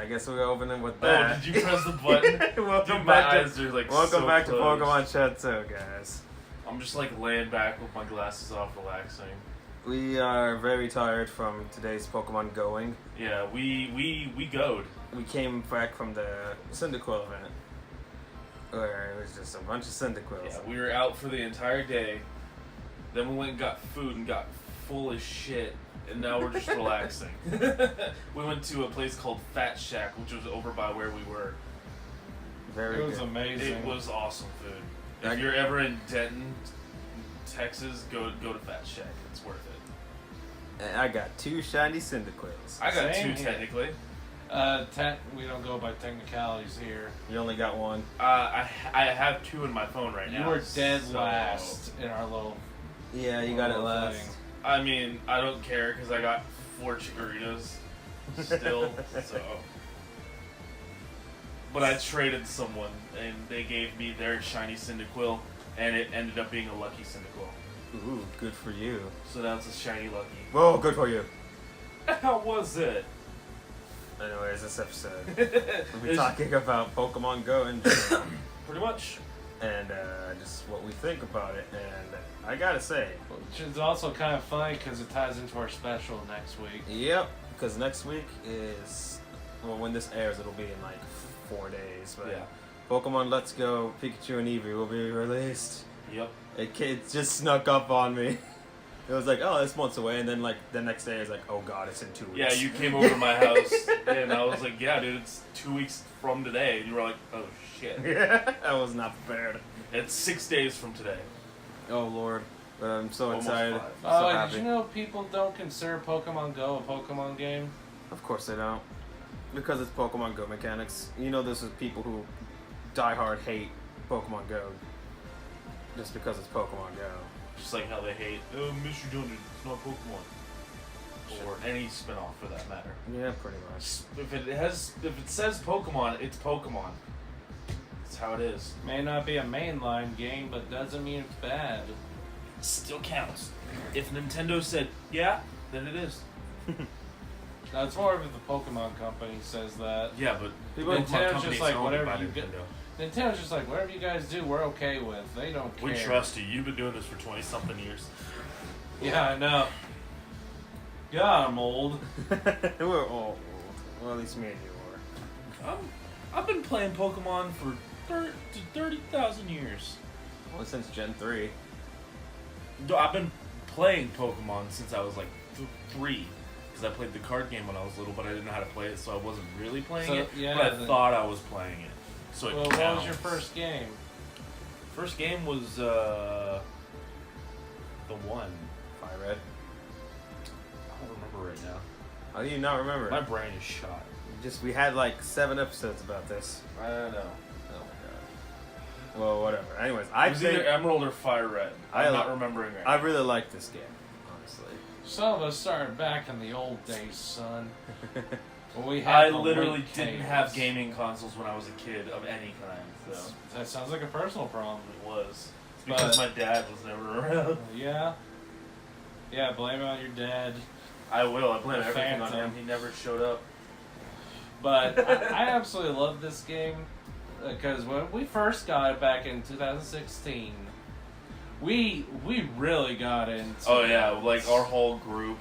I guess we'll open it with that. Oh, did you press the button? Welcome my back eyes are like welcome so back closed. to Pokémon Chat-eau, guys. I'm just like laying back with my glasses off, relaxing. We are very tired from today's Pokemon going. Yeah, we goed. We came back from the Cyndaquil event, where it was just a bunch of Cyndaquils. Yeah, we were out for the entire day. Then we went and got food and got full as shit. And now we're just relaxing. We went to a place called Fat Shack, which was over by where we were. Very It was good. amazing. It was awesome food. If you're ever in Denton, Texas, go to Fat Shack. It's worth it. And I got 2 shiny Cyndaquils. I got Same 2 here. technically. We don't go by technicalities here. You only got 1. I have 2 in my phone right now. You were dead so- last in our little. Yeah, you got it last. thing. I mean, I don't care because I got 4 Chigaritas still, so. But I traded someone, and they gave me their shiny Cyndaquil, and it ended up being a lucky Cyndaquil. Ooh, good for you. So that's a shiny lucky. Whoa, good for you. How was it? Anyways, this episode, we'll be talking about Pokemon Go in general, Pretty much. and just what we think about it. And I gotta say, Which is also kind of funny because it ties into our special next week. yep, because next week is, well, when this airs, it'll be in like 4 days. But Yeah. Pokemon Let's Go Pikachu and Eevee will be released. Yep. It just snuck up on me. It was like, oh, this month's away, and then like the next day, it's like, oh god, it's in 2 weeks. Yeah, you came over to my house, and I was like, yeah, dude, it's 2 weeks from today. And you were like, oh, shit. Yeah, I was not prepared. It's 6 days from today. Oh lord, but I'm so Almost excited. 5. So Oh, happy. did you know people don't consider Pokemon Go a Pokemon game? Of course they don't, because it's Pokemon Go mechanics. You know, this is people who diehard hate Pokemon Go just because it's Pokemon Go. Just like how they hate, Mystery Dungeon, it's not Pokemon. Or any spin-off for that matter. Yeah, pretty much. If it says Pokemon, it's Pokemon. That's how it is. May not be a mainline game, but doesn't mean it's bad. Still counts. If Nintendo said, yeah, then it is. Now, it's more of if the Pokemon company says that. Yeah, but People- Pokemon Nintendo's company's just like, owned whatever by you get- Nintendo. Nintendo's just like, whatever you guys do, we're okay with. They don't care. We trust you. You've been doing this for 20-something years. Yeah, I know. God, I'm old. We're all old. Well, at least me and you are. I've been playing Pokemon for 30,000 years. Well, since Gen 3. I've been playing Pokemon since I was like 3. Because I played the card game when I was little, but I didn't know how to play it, so I wasn't really playing So, it. yeah, but I thought I was playing it. So it Well, counts. what was your first game? First game was the one. Fire Red. I don't remember right now. How do you not remember? My brain is shot. We had like 7 episodes about this. I don't know. Oh my god. Well, whatever. Anyways, It I was think either Emerald or Fire Red. I'm I not li- remembering right I now. really like this game, honestly. Some of us started back in the old days, son. When we had I the literally late didn't tables. have gaming consoles when I was a kid of any kind. So That sounds like a personal problem. it was. It's because my dad was never around. Yeah. Yeah, blame it on your dad. I will. I blame The everything on Phantom. him. He never showed up. But I absolutely love this game because when we first got it back in 2016, we really got into Oh yeah, it. like our whole group.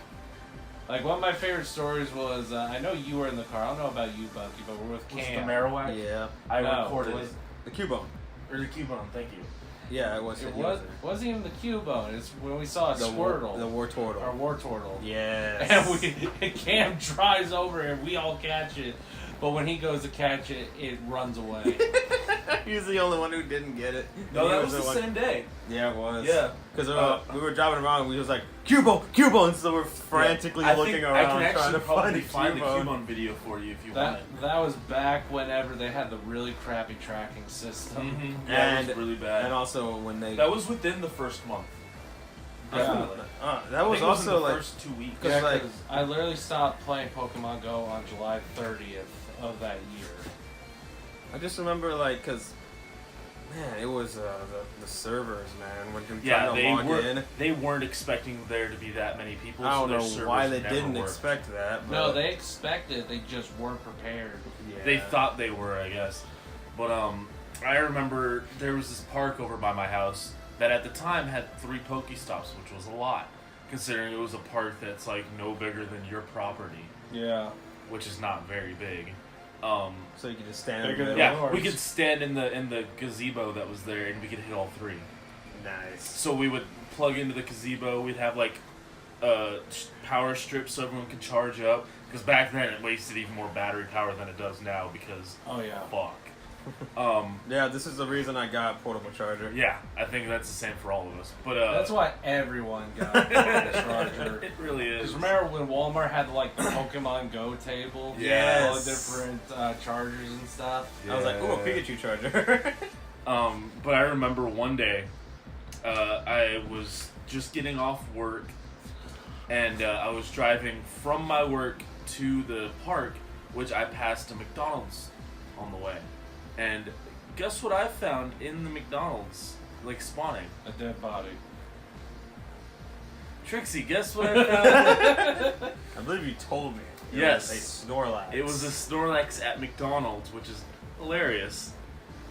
Like one of my favorite stories was I know you were in the car. I don't know about you, Bucky, but we're with Was it Cam. the Marowak? Yeah. I No, recorded it was- it. The Cubone. Or the Cubone, thank you. Yeah, it was. It wasn't even the Cubone. It's when we saw a Squirtle The War or Turtle. War Turtle. Yes. And Cam drives over and we all catch it. But when he goes to catch it, it runs away. He's the only one who didn't get it. No, He that was the one- same day. Yeah, it was. Yeah. Because we were driving around and we was like, Cubone! And so we're frantically looking around I can trying actually to probably find find the Cubone video for you if you want it. That was back whenever they had the really crappy tracking system. Mm-hmm. Yeah, And- it was really bad. And also when they... That was within the first month. Definitely. that was I think it also in the like... first 2 weeks. Cause Yeah, like- 'cause I literally stopped playing Pokemon Go on July 30th of that year. I just remember like, because Man, it was the servers, man. When you're Yeah, trying to log in. they weren't expecting there to be that many people. I so don't their know servers why they never didn't worked. expect that. But No, they expected. They just weren't prepared. Yeah. They thought they were, I guess. But I remember there was this park over by my house that at the time had 3 Pokestops, which was a lot, considering it was a park that's like no bigger than your property, Yeah. which is not very big. So you could just stand Bigger in the than middle. Yeah, we ours. could stand in the gazebo that was there, and we could hit all 3. Nice. So we would plug into the gazebo. We'd have like power strips so everyone could charge up. Because back then it wasted even more battery power than it does now. Because Oh yeah. fuck. Yeah, this is the reason I got a portable charger. Yeah, I think that's the same for all of us. But That's why everyone got a charger. it really is. Because remember when Walmart had like the Pokemon Go table? Yes. All the different chargers and stuff. I was like, ooh, a Pikachu charger. But I remember one day, I was just getting off work, and I was driving from my work to the park, which I passed a McDonald's on the way. And guess what I found in the McDonald's, like spawning? A dead body. Trixie, guess what I found? I believe you told me. It Yes. was a Snorlax. It was a Snorlax at McDonald's, which is hilarious,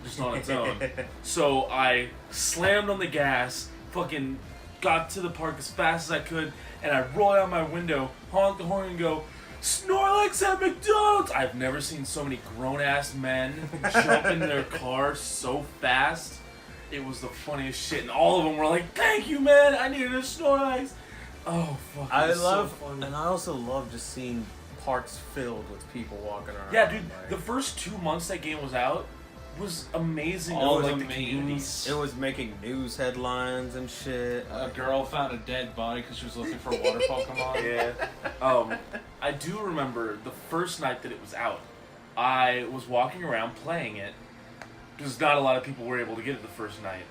just on its own. So I slammed on the gas, fucking got to the park as fast as I could, and I roll out my window, honk the horn, and go, Snorlax at McDonald's! I've never seen so many grown-ass men jump in their car so fast. It was the funniest shit, and all of them were like, thank you, man, I needed a Snorlax! Oh, fuck, it was so funny. and I also love just seeing parks filled with people walking around. Yeah, dude, like- the first 2 months that game was out was amazing. All like the the communities. It was making news headlines and shit. A girl found a dead body because she was looking for water Pokemon. Yeah. I do remember the first night that it was out. I was walking around playing it because not a lot of people were able to get it the first night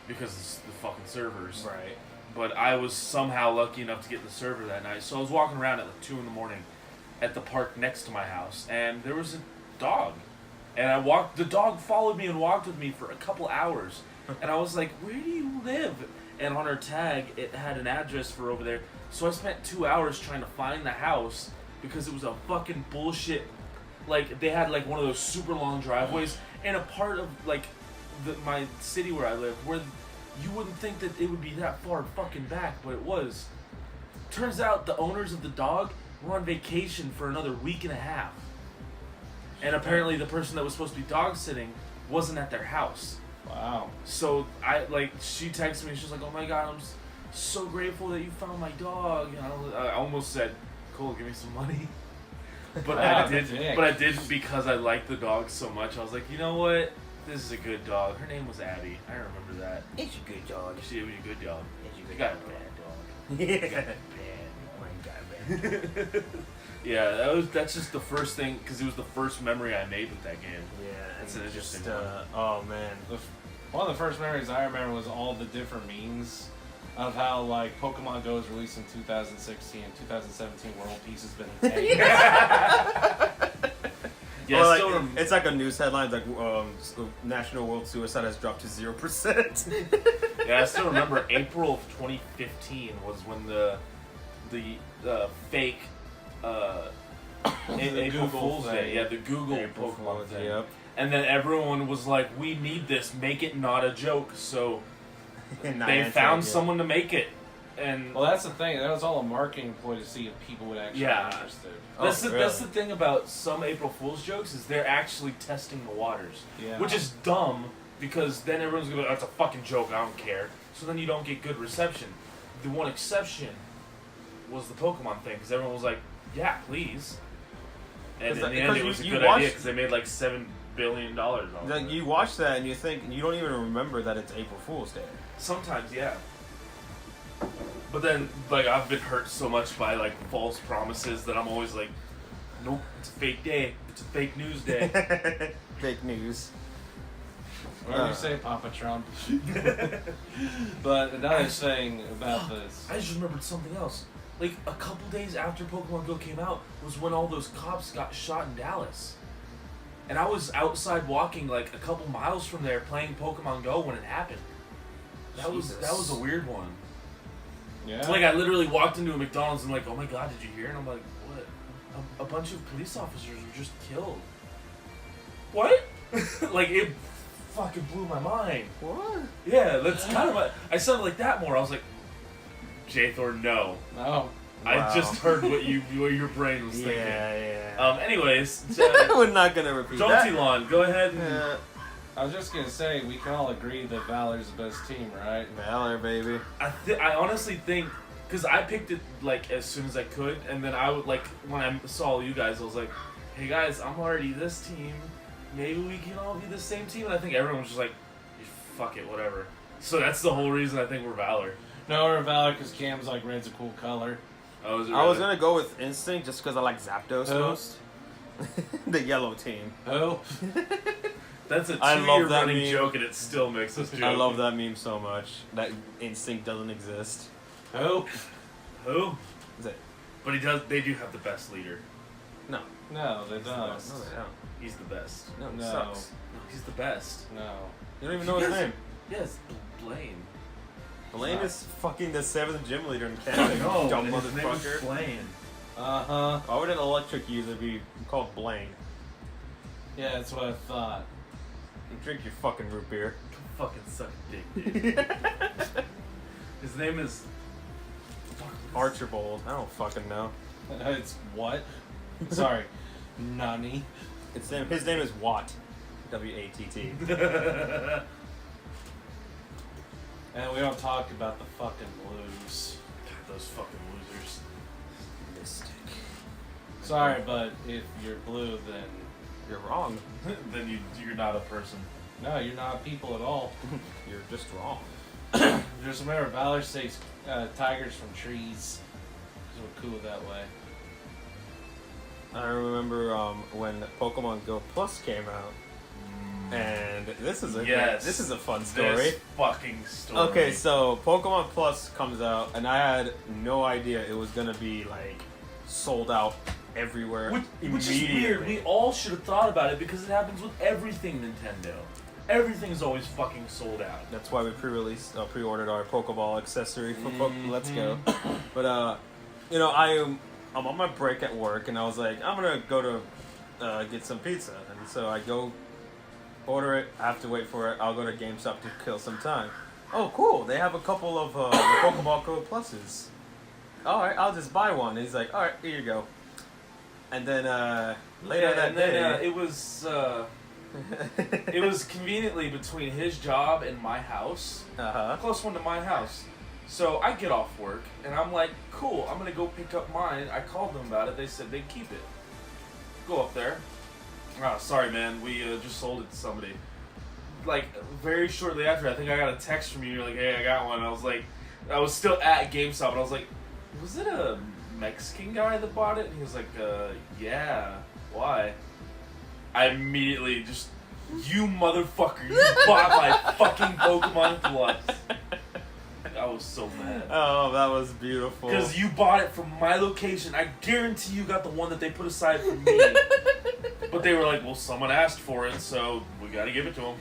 because it's the fucking servers. Right. But I was somehow lucky enough to get the server that night. So I was walking around at like 2 in the morning at the park next to my house, and there was a dog. And the dog followed me and walked with me for a couple hours. And I was like, where do you live? And on her tag, it had an address for over there. So I spent 2 hours trying to find the house because it was a fucking bullshit. Like, they had like one of those super long driveways and a part of like my city where I live where you wouldn't think that it would be that far fucking back, but it was. Turns out the owners of the dog were on vacation for another week and a half. And apparently the person that was supposed to be dog sitting wasn't at their house. Wow. So she texted me and she was like, oh my god, I'm so grateful that you found my dog. And I almost said, Cole, give me some money. But I didn't because I liked the dog so much. I was like, you know what? This is a good dog. Her name was Abby. I remember that. It's a good dog. She was a good dog. It's a You good got a dog. bad dog. Yeah. Yeah, that's just the first thing, because it was the first memory I made with that game. Yeah, That's and an interesting just, one. oh man. One of the first memories I remember was all the different memes of how like Pokemon Go was released in 2016 and 2017 World Peace has been taken. Yeah, Or, I like, still it's like a news headline like National World Suicide has dropped to 0%. Yeah, I still remember April of 2015 was when the fake April Google Fool's thing. Day. Yeah, the Google April Pokemon Fool's, thing. yep. And then everyone was like, "We need this. Make it not a joke." So they found someone to make it, and Well, that's the thing. That was all a marketing ploy to see if people would actually Yeah. be interested. that's the thing about some April Fool's jokes is they're actually testing the waters, Yeah. which is dumb because then everyone's gonna be like, "That's a fucking joke. I don't care." So then you don't get good reception. The one exception was the Pokemon thing because everyone was like, "Yeah, please." And in the end, it was a good idea because they made like $7 billion on Like, it. you watch that and you think you don't even remember that it's April Fool's Day. Sometimes, yeah. But then, like, I've been hurt so much by like false promises that I'm always like, "Nope, it's a fake day. It's a fake news day." Fake news. What do you say, Papa Trump? But another thing about this. I just remembered something else. Like, a couple days after Pokemon Go came out was when all those cops got shot in Dallas. And I was outside walking like a couple miles from there playing Pokemon Go when it happened. That was a weird one. Yeah. Like, I literally walked into a McDonald's and I'm like, oh my god, did you hear? And I'm like, what? A bunch of police officers were just killed. What? Like, it fucking blew my mind. What? Yeah, that's kind of I sounded like that more. I was like, J-Thor, no. No. I Wow. just heard what your brain was thinking. Yeah. Anyways, We're not gonna repeat that. Jolteon, go ahead and... Yeah. I was just gonna say, we can all agree that Valor's the best team, right? Valor, baby. I honestly think, because I picked it like as soon as I could, and then I would like when I saw you guys, I was like, "Hey guys, I'm already this team. Maybe we can all be the same team." And I think everyone was just like, "Fuck it, whatever." So that's the whole reason I think we're Valor. No, we're Valor because Cam's like red's a cool color. Oh, is it I was really? gonna go with Instinct just because I like Zapdos Who? most. The yellow team. Oh, That's a I love 2-year that running meme. joke, and it still makes us joke. I love that meme so much. That Instinct doesn't exist. oh, Who? Is it? But he does. They do have the best leader. No. no, they He's the don't. best. No, they don't. He's the best. No, it No. sucks. No, he's the best. No. You don't even know his Yes. name. Yes, Blaine. Blaine is fucking the 7th gym leader in Canada. No, you dumb his name is motherfucker. Blaine. Uh-huh. Why would an electric user be called Blaine? Yeah, that's what I thought. You drink your fucking root beer. Go fucking suck a dick, dude. His name is... Archibald. I don't fucking know. It's what? Sorry. Nani. His name is Watt. W-A-T-T. And we don't talk about the fucking Blues. God, those fucking losers. Mystic. Sorry, but if you're blue, then You're wrong. Then you're not a person. no, you're not people at all. You're just wrong. Just remember, Valor takes tigers from trees. So we're cool that way. I remember when Pokemon Go Plus came out, and this is a Yes. this is a fun story. This fucking story. Okay, so Pokemon Plus comes out, and I had no idea it was gonna be like sold out everywhere. Which is weird. We all should have thought about it because it happens with everything Nintendo. Everything's always fucking sold out. That's why we pre-ordered our Pokeball accessory for Let's Go. But you know, I'm on my break at work, and I was like, I'm gonna go to get some pizza, and so I go order it. I have to wait for it. I'll go to GameStop to kill some time. Oh, cool! They have a couple of the Pokeball Go Pluses. All right, I'll just buy one. And he's like, all right, here you go. And then later that day, it was it was conveniently between his job and my house. uh-huh. Close one to my house. So I get off work and I'm like, cool, I'm gonna go pick up mine. I called them about it. They said they'd keep it. Go up there. Oh, sorry, man. We just sold it to somebody. Like very shortly after, I think I got a text from you. You're like, hey, I got one. I was like, I was still at GameStop, and I was like, was it a Mexican guy that bought it? And he was like, yeah. Why? I immediately just, you motherfucker, you bought my fucking Pokemon Plus. I was so mad. Oh, that was beautiful. Because you bought it from my location. I guarantee you got the one that they put aside for me. But they were like, well, someone asked for it, so we gotta give it to them.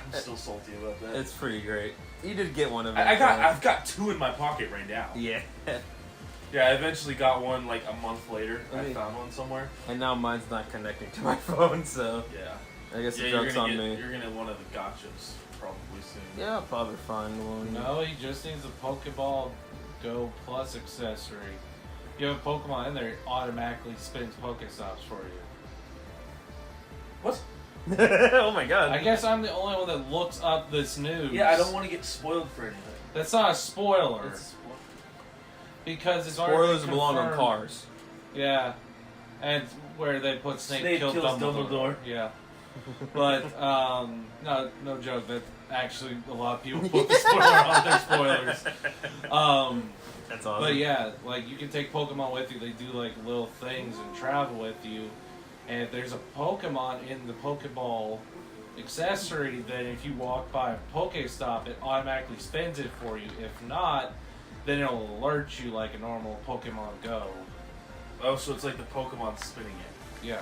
I'm still salty about that. It's pretty great. You did get one of them. I've got two in my pocket right now. Yeah. Yeah, I eventually got one like a month later. I Okay. found one somewhere. And now mine's not connecting to my phone, so Yeah. I guess the Yeah, joke's on me. You're gonna get one of the gotchas probably soon. Yeah, I'll probably find one. No, he just needs a Pokeball Go Plus accessory. You have a Pokemon in there, it automatically spins Pokestops for you. What? Oh my god. I guess I'm the only one that looks up this news. Yeah, I don't want to get spoiled for anything. That's not a spoiler. It's, Because it's already Spoilers been belong on confirmed. cars. Yeah. And where they put Snape Snape killed kills Dumbledore. Dumbledore. Yeah. But, no joke, that actually a lot of people put the spoiler on their spoilers. That's awesome. But yeah, like you can take Pokemon with you. They do like little things and travel with you. And if there's a Pokemon in the Pokeball accessory, then if you walk by a Pokestop, it automatically spins it for you. If not, then it'll alert you like a normal Pokemon Go. Oh, so it's like the Pokemon spinning it. Yeah.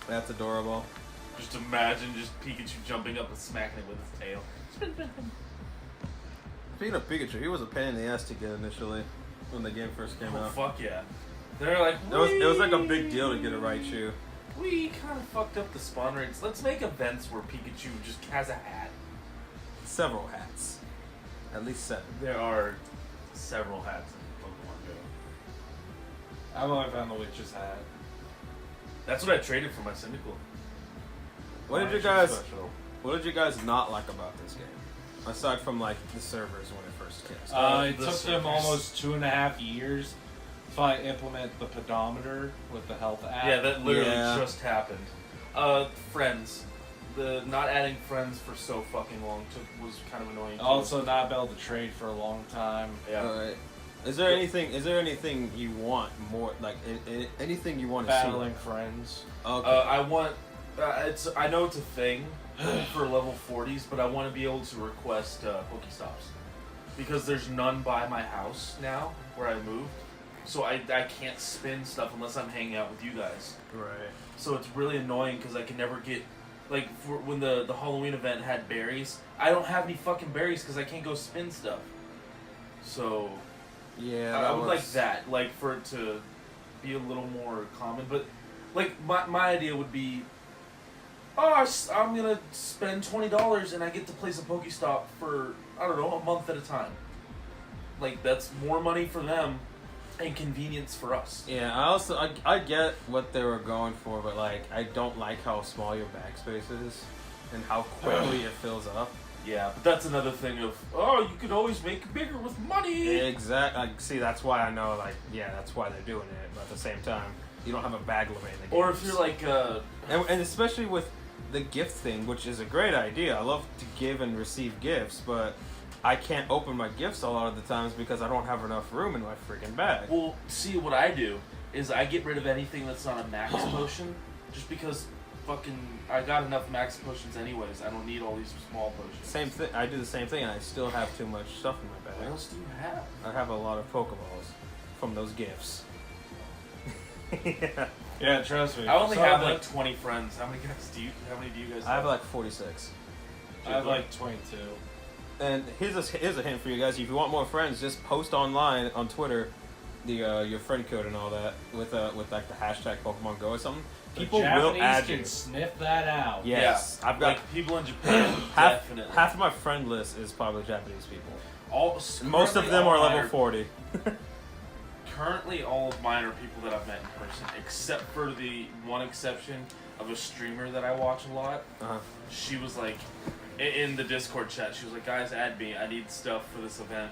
That's adorable. Just imagine just Pikachu jumping up and smacking it with his tail. Spin, spin, spin. Speaking of Pikachu, he was a pain in the ass to get initially when the game first came Oh, out. fuck yeah. They're like, It was like a big deal to get a Raichu. we kind of fucked up the spawn rates. Let's make events where Pikachu just has a hat. Several hats. At least 7. There are several hats in Pokemon Go. I've only found the witch's hat. That's what I traded for my Cyndaquil. What did you guys not like about this game? Aside from like the servers when it first came. It took them almost 2.5 years to finally implement the pedometer with the health app. Yeah, that literally Yeah. just happened. Friends. The not adding friends for so fucking long was kind of annoying. Too. Also, not be able to trade for a long time. Yeah. Alright. Is there anything you want more, like anything you want to see? Battling friends. Okay. I want. I know it's a thing for level 40s, but I want to be able to request Pokestops because there's none by my house now where I moved, so I can't spin stuff unless I'm hanging out with you guys. Right. So it's really annoying because I can never get. Like, when the Halloween event had berries, I don't have any fucking berries because I can't go spin stuff. So, Yeah. I would like that, like, for it to be a little more common. But, like, my idea would be, I'm going to spend $20 and I get to place a Pokestop for, I don't know, a month at a time. Like, that's more money for them and convenience for us. Yeah, I get what they were going for, but like I don't like how small your backspace is and how quickly it fills up. Yeah, but that's another thing of, you could always make it bigger with money. Exactly. Like, see, that's why I know, like, yeah, that's why they're doing it. But at the same time, you don't have a bag limit in the game. Or if you're like, and especially with the gift thing, which is a great idea. I love to give and receive gifts, but I can't open my gifts a lot of the times because I don't have enough room in my freaking bag. well, see, what I do is I get rid of anything that's not a max potion, just because fucking I got enough max potions anyways. I don't need all these small potions. Same thing. I do the same thing, and I still have too much stuff in my What bag. else do you have? I have a lot of Pokeballs from those gifts. Yeah. Yeah, trust me. I only So have I like 20 friends. How many do you guys have? I have like 46. I have like 22. And here's a hint for you guys. If you want more friends, just post online on Twitter your friend code and all that with like the hashtag Pokemon Go or something. People the will Japanese add can you. sniff that out. Yes, Yeah, I've got like people in Japan. Definitely. half of my friend list is probably Japanese people. Most of Currently them all are mine level 40. Currently, all of mine are people that I've met in person, except for the one exception of a streamer that I watch a lot. Uh-huh. She was like, in the Discord chat, she was like, guys, add me. I need stuff for this event.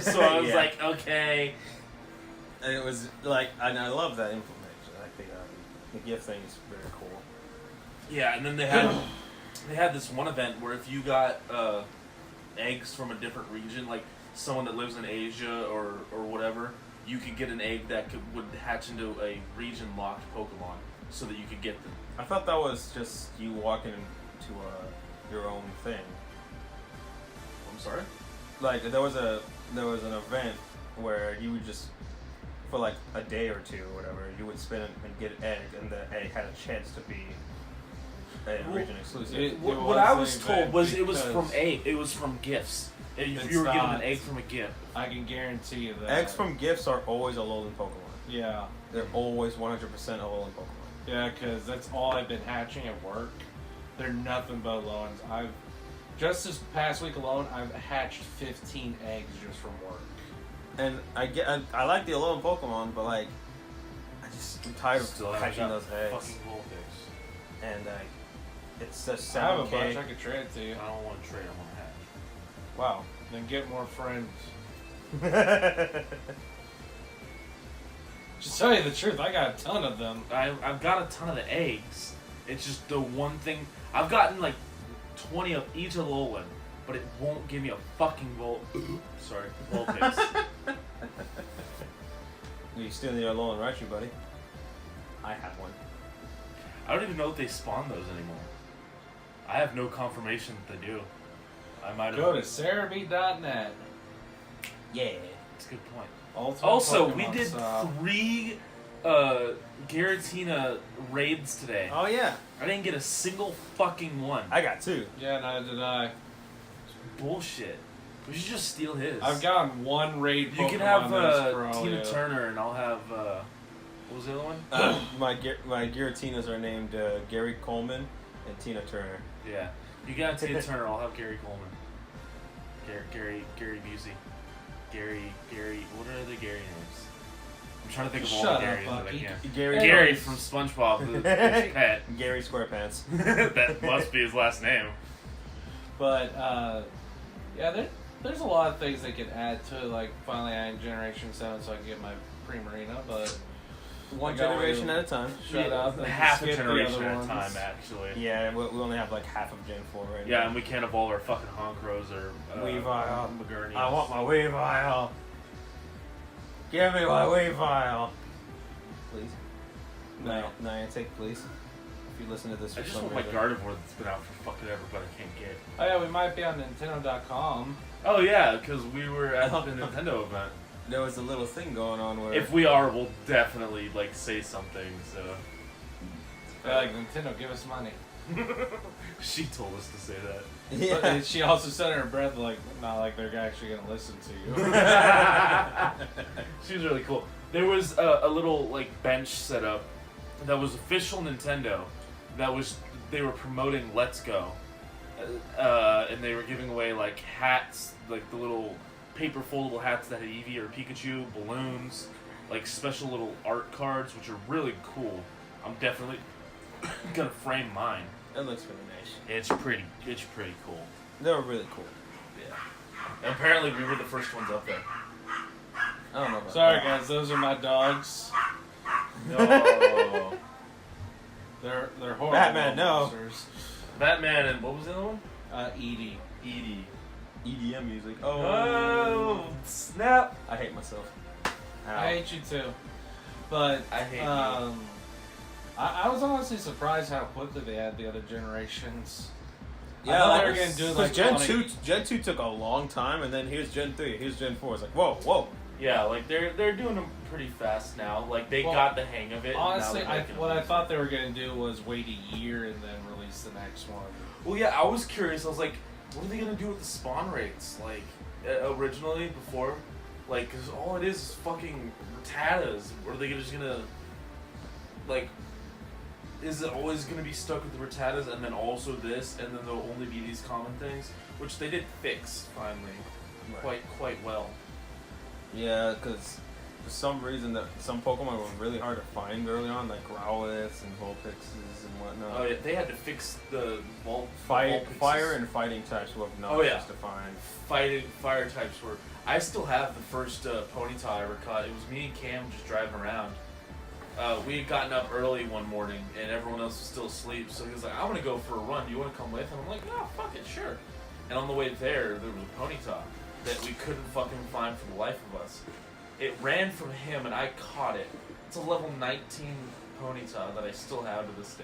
So I was Yeah. like, okay. And it was like, and I love that implementation. Like the gift thing is very cool. Yeah, and then they had this one event where if you got eggs from a different region, like someone that lives in Asia or whatever, you could get an egg that would hatch into a region locked Pokemon, so that you could get them. I thought that was just you walking into your own thing. I'm sorry. Like there was an event where you would just for like a day or two or whatever, you would spin and get an egg, and the egg had a chance to be a region exclusive. What I was an told event was it was because from gifts. If It's you were given not. an egg from a gift. I can guarantee you that. Eggs from gifts are always a Alolan Pokemon. Yeah. They're always 100% Alolan Pokemon. Yeah, because that's all I've been hatching at work. They're nothing but Alon's. Just this past week alone, I've hatched 15 eggs just from work. And I like the Alolan Pokemon, but like, I'm tired of hatching those eggs. Fucking Vulpix. And it's just I have a 7K. bunch I could trade it to you. I don't want to trade. I want to hatch. Wow. Then get more friends. Just tell you the truth, I got a ton of them. I've got a ton of the eggs. It's just the one thing I've gotten like 20 of each Alolan, but it won't give me a fucking Vulpix. You still need a Alolan Raichu, buddy. I have one. I don't even know if they spawn those anymore. I have no confirmation that they do. I might have. Go to cerebeat.net. Yeah. That's a good point. Ultimate Also, Pokemon we did Stop. 3 Giratina raids today. Oh yeah, I didn't get a single fucking one. I got 2. Yeah, neither did I. Bullshit. We should just steal his. I've gotten one raid Pokemon. You can have that's pro, Tina yeah. Turner, and I'll have what was the other one? My Giratinas are named Gary Coleman and Tina Turner. Yeah, you got Tina Turner. I'll have Gary Coleman. Gary Busey. Gary. What are the Gary names? I'm trying to think of all Shut the up, Garys that I Bucky. can. Gary From SpongeBob, his pet. Gary SquarePants. That must be his last name. But yeah, there's a lot of things they could add to it, like finally adding Generation 7 so I can get my Pre-Marina, but One generation at a time. shut up. and Half a skip the generation other at a ones. time, actually. Yeah, we only have like half of Gen 4 right now. Yeah, and we can't evolve our fucking Honchros or Weavile. Magurnies. I want my Weavile. Give me my Weavile. Please. No. Niantic, please. If you listen to this for I just some want my reason. Gardevoir that's been out for fucking ever, but I can't get. Oh yeah, we might be on Nintendo.com. Oh yeah, because we were at the Nintendo event. There was a little thing going on where... If we are, we'll definitely like say something. So They're like, Nintendo, give us money. she told us to say that. Yeah. But she also said in her breath, like, not like they're actually gonna listen to you. She was really cool. There was a little like bench set up that was official Nintendo. They were promoting Let's Go, and they were giving away like hats, like the little paper foldable hats that had Eevee or Pikachu, balloons, like special little art cards, which are really cool. I'm definitely gonna frame mine. It looks really nice. It's pretty cool. They were really cool. Yeah. And apparently we were the first ones up there. I don't know about Sorry that. guys, those are my dogs. No. They're horrible. Batman, no. monsters. Batman and what was the other one? Edie. Edie. EDM music. Oh, snap! I hate myself. I hate you too. But I hate you. I was honestly surprised how quickly they had the other generations. I Yeah, thought like, they were gonna do like Gen 20 Gen 2 took a long time, and then here's Gen 3, here's Gen 4. It's like, whoa. Yeah, like they're doing them pretty fast now. Like they Well, got the hang of it. Honestly, and now they're making what I them. thought they were gonna do was wait a year and then release the next one. Well, yeah, I was curious. I was like, what are they gonna do with the spawn rates? Like originally before, like, cause all it is fucking Rattatas. Are they just gonna like? Is it always gonna be stuck with the Rattatas and then also this, and then there'll only be these common things, which they did fix finally, quite well. Yeah, because for some reason that some Pokemon were really hard to find early on, like Growlithe and Vulpixes and whatnot. Oh yeah, they had to fix the Fire Vulpixes. and fighting types were Oh, obnoxious yeah. to find. Fire types were. I still have the first Ponyta I ever caught. It was me and Cam just driving around. We had gotten up early one morning and everyone else was still asleep. So he was like, "I want to go for a run. Do you want to come with?" And I'm like, "Oh, fuck it, sure." And on the way there was a Ponyta that we couldn't fucking find for the life of us. It ran from him and I caught it. It's a level 19 Ponyta that I still have to this day.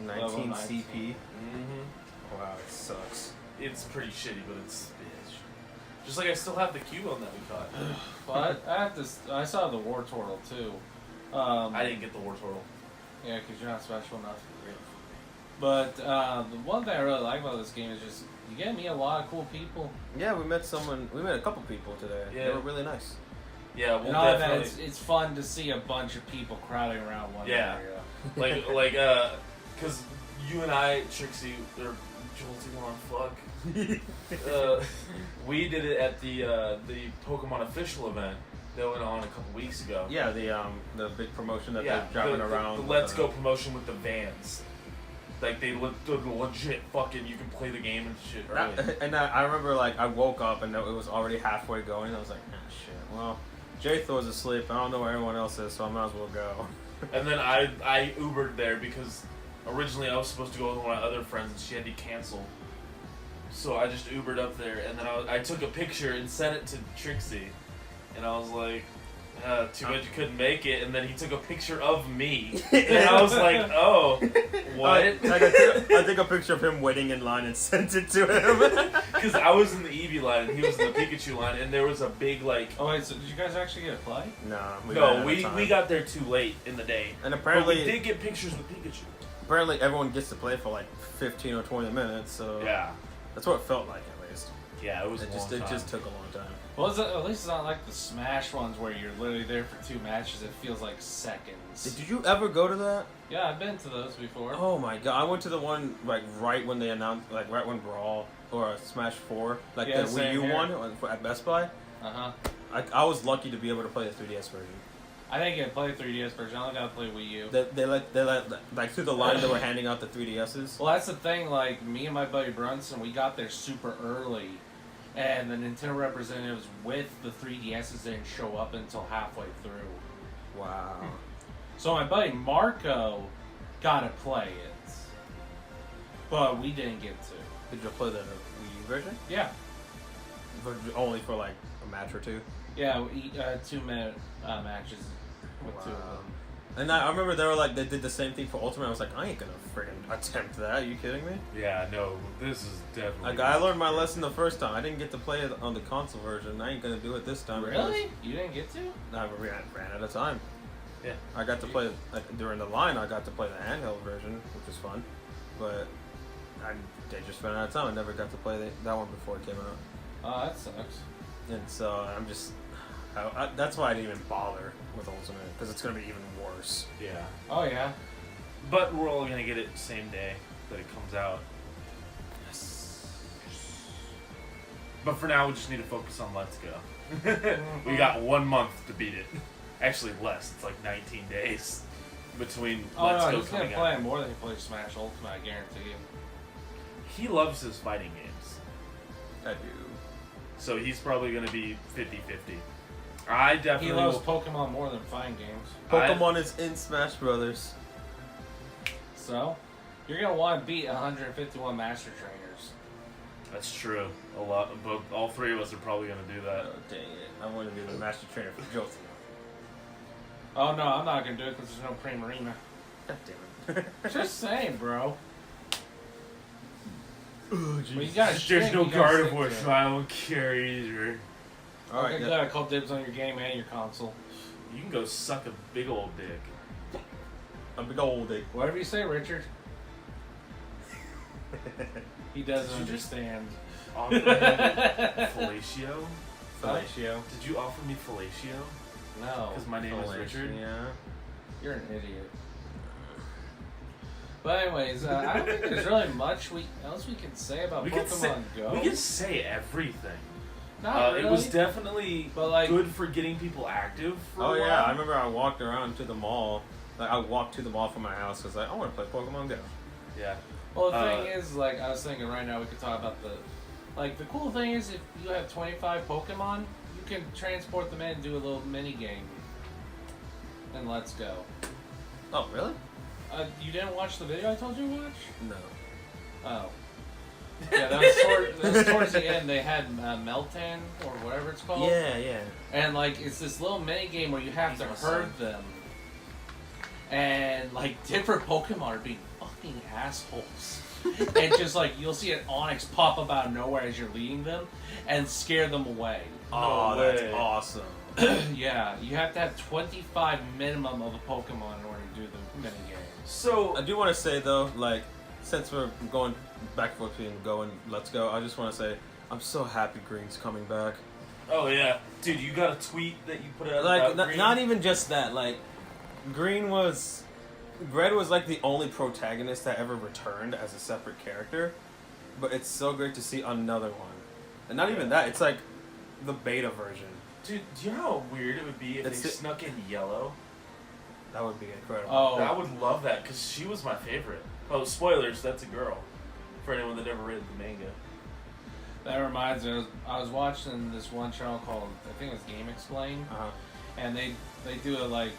19 19. CP. Mm-hmm. Wow, it sucks. It's pretty shitty, but it's just like I still have the Cubone that we caught. But I saw the Wartortle too. I didn't get the Wartortle. Yeah, because you're not special enough. But the one thing I really like about this game is just you get to meet a lot of cool people. Yeah, we met a couple people today. Yeah. They were really nice. Yeah, we'll And all that definitely. it's fun to see a bunch of people crowding around one Yeah. area. Because you and I, Trixie, or Jolty on fuck. We did it at the Pokemon official event that went on a couple weeks ago. Yeah, the big promotion that Yeah, they're driving around. The with, Let's Go promotion with the vans. Like they legit fucking you can play the game and shit. Early. And I remember like I woke up and it was already halfway going. I was like, ah, shit. Well, J-Thor's asleep. I don't know where everyone else is, so I might as well go. And then I Ubered there because originally I was supposed to go with one of my other friends and she had to cancel. So I just Ubered up there and then I took a picture and sent it to Trixie. And I was like, Too bad you couldn't make it, and then he took a picture of me, and I was like, "Oh, what?" I took a picture of him waiting in line and sent it to him. Because I was in the Eevee line, and he was in the Pikachu line, and there was a big like. Oh wait, so did you guys actually get a play? No, we got there too late in the day, and apparently but we did get pictures with Pikachu. Apparently, everyone gets to play for like 15 or 20 minutes, so Yeah, that's what it felt like at least. yeah, it was. It just took a long time. Well, at least it's not like the Smash ones where you're literally there for 2 matches. It feels like seconds. Did you ever go to that? Yeah, I've been to those before. Oh my god, I went to the one like right when they announced, like right when Brawl or Smash 4, like Yeah, the Wii same U here. one at Best Buy. Uh-huh. I was lucky to be able to play the 3DS version. I didn't get to play the 3DS version. I only got to play Wii U. They let like through the line they were handing out the 3DSs. Well, that's the thing. Like, me and my buddy Brunson, we got there super early. And the Nintendo representatives with the 3DSs didn't show up until halfway through. Wow. So my buddy Marco got to play it. But we didn't get to. Did you play the Wii U version? Yeah. But only for like a match or two. Yeah, 2-minute matches with 2 of them. And I remember they did the same thing for Ultimate. I was like, I ain't gonna friggin' attempt that. Are you kidding me? Yeah, no, this is definitely. Like, I learned my lesson the first time. I didn't get to play it on the console version. I ain't gonna do it this time. Really? You didn't get to? I ran out of time. Yeah. I got to play during the line. I got to play the handheld version, which was fun. But they just ran out of time. I never got to play that one before it came out. Oh, that sucks. And so I'm just. That's why I didn't even bother with Ultimate, because it's gonna be even worse. Yeah, Oh, yeah. but we're all gonna get it same day that it comes out. Yes. But for now, we just need to focus on Let's Go. We got 1 month to beat it. Actually, less. It's like 19 days between Oh, Let's no, Go he's going coming to play out. more than he plays Smash Ultimate, I guarantee you. He loves his fighting games, I do. so he's probably gonna be 50-50. I definitely He loves will- Pokemon more than fighting games. Pokemon is in Smash Brothers. So, you're going to want to beat 151 Master Trainers. That's true. A lot, but all 3 of us are probably gonna do that. Oh, dang it. I want to be the Master Trainer for Jotun. Oh, no, I'm not going to do it because there's no Primarina. God damn it. Just saying, bro. Oh, Well, you gotta There's stick, no you gotta Gardevoir, stick to so it. I don't care either. Alright, Okay, good. I called dibs on your game and your console. You can go suck a big old dick. a big old dick. Whatever you say, Richard. He doesn't Did you just- understand. Offer me fellatio? Fellatio. Did you offer me fellatio? No. Because my name is Richard. Yeah. You're an idiot. But anyways, I don't think there's really much else we can say about We Pokemon can say Go. we can say everything. Not really. It was definitely But, like- good for getting people active. For Oh a yeah, while. I remember I walked around to the mall. Like I walked to the mall from my house because I want to play Pokemon Go. Yeah. Well, the thing is, like, I was thinking right now we could talk about the cool thing is if you have 25 Pokemon, you can transport them in and do a little mini game. And let's go. Oh really? You didn't watch the video I told you to watch? No. Oh. Yeah, that was towards the end. They had Meltan, or whatever it's called. Yeah, yeah. And, like, it's this little mini game where you have to herd them. And, like, different Pokemon are being fucking assholes. And just, like, you'll see an Onix pop up out of nowhere as you're leading them and scare them away. Oh, No that's way. awesome. Yeah, you have to have 25 minimum of a Pokemon in order to do the mini game. So I do want to say though, like, since we're going back and forth between Go and Let's Go, I just want to say I'm so happy Green's coming back. oh yeah, dude, you got a tweet that you put out Like, about Green? not even just that. Like, Red was like the only protagonist that ever returned as a separate character, but it's so great to see another one. And not even that, it's like the beta version. Dude, do you know how weird it would be if It's they the- snuck in Yellow? That would be incredible. Oh, I would love that because she was my favorite. Oh, spoilers, that's a girl. For anyone that never read the manga. that reminds me. I was watching this one channel called, I think it's Game Explain, Uh-huh. and they do a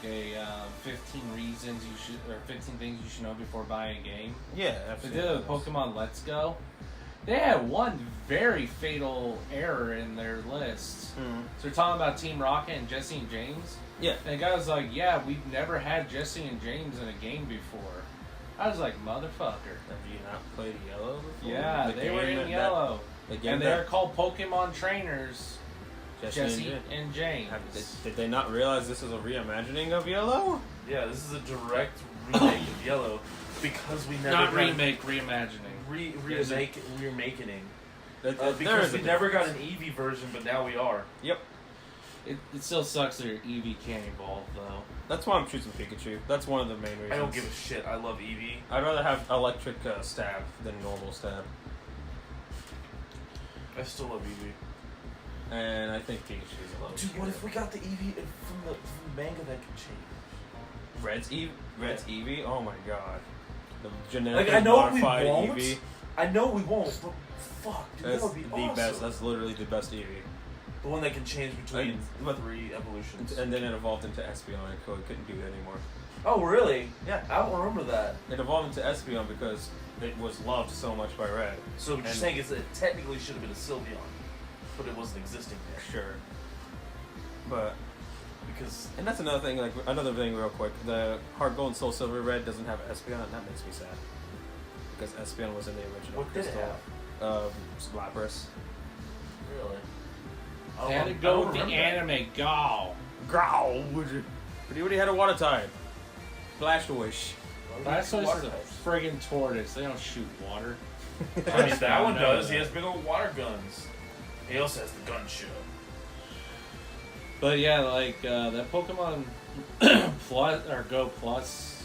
15 reasons you should, or 15 things you should know before buying a game. Yeah, They absolutely. did it with Pokemon Let's Go, They had one very fatal error in their list. Hmm. So they're talking about Team Rocket and Jesse and James. Yeah. And the guy was like, yeah, we've never had Jesse and James in a game before. I was like, motherfucker. Have you not played Yellow before? Yeah, they were in Yellow. And they're called Pokemon Trainers, Jesse and James. Did they not realize this is a reimagining of Yellow? Yeah, this is a direct remake of Yellow because we never Not got remake, reimagining. Remaking. There Because is a we never got difference. an Eevee version, but now we are. Yep. It still sucks that your Eevee can't evolve, though. That's why I'm choosing Pikachu. That's one of the main reasons. I don't give a shit. I love Eevee. I'd rather have electric stab than normal stab. I still love Eevee. And I think Pikachu's a little Dude, what if cuter. we got the Eevee from the manga that can change? Red's Eevee? Oh my god. The Like, genetically I know we modified won't. Eevee. I know we won't, but fuck, dude, That's that would be the awesome. best. That's literally the best Eevee. The one that can change between But- 3 evolutions. And then it evolved into Espeon and it couldn't do it anymore. Oh, really? Yeah. I don't remember that. It evolved into Espeon because it was loved so much by Red. So what you're And- saying is that it technically should have been a Sylveon, but it wasn't existing yet. Sure. But Because and that's another thing. Like another thing, real quick. The Heart Gold and Soul Silver Red doesn't have Espeon, and that makes me sad. Because Espeon was in the original what did it Crystal. have? Lapras. Really? They had to go with the anime. Go. Growl, would you? But he already had a water type. Blastoise. That's always a friggin' tortoise. They don't shoot water. I mean, that one No. does. He has big old water guns. He also has the gun show. But yeah, like that Pokemon Plus or Go Plus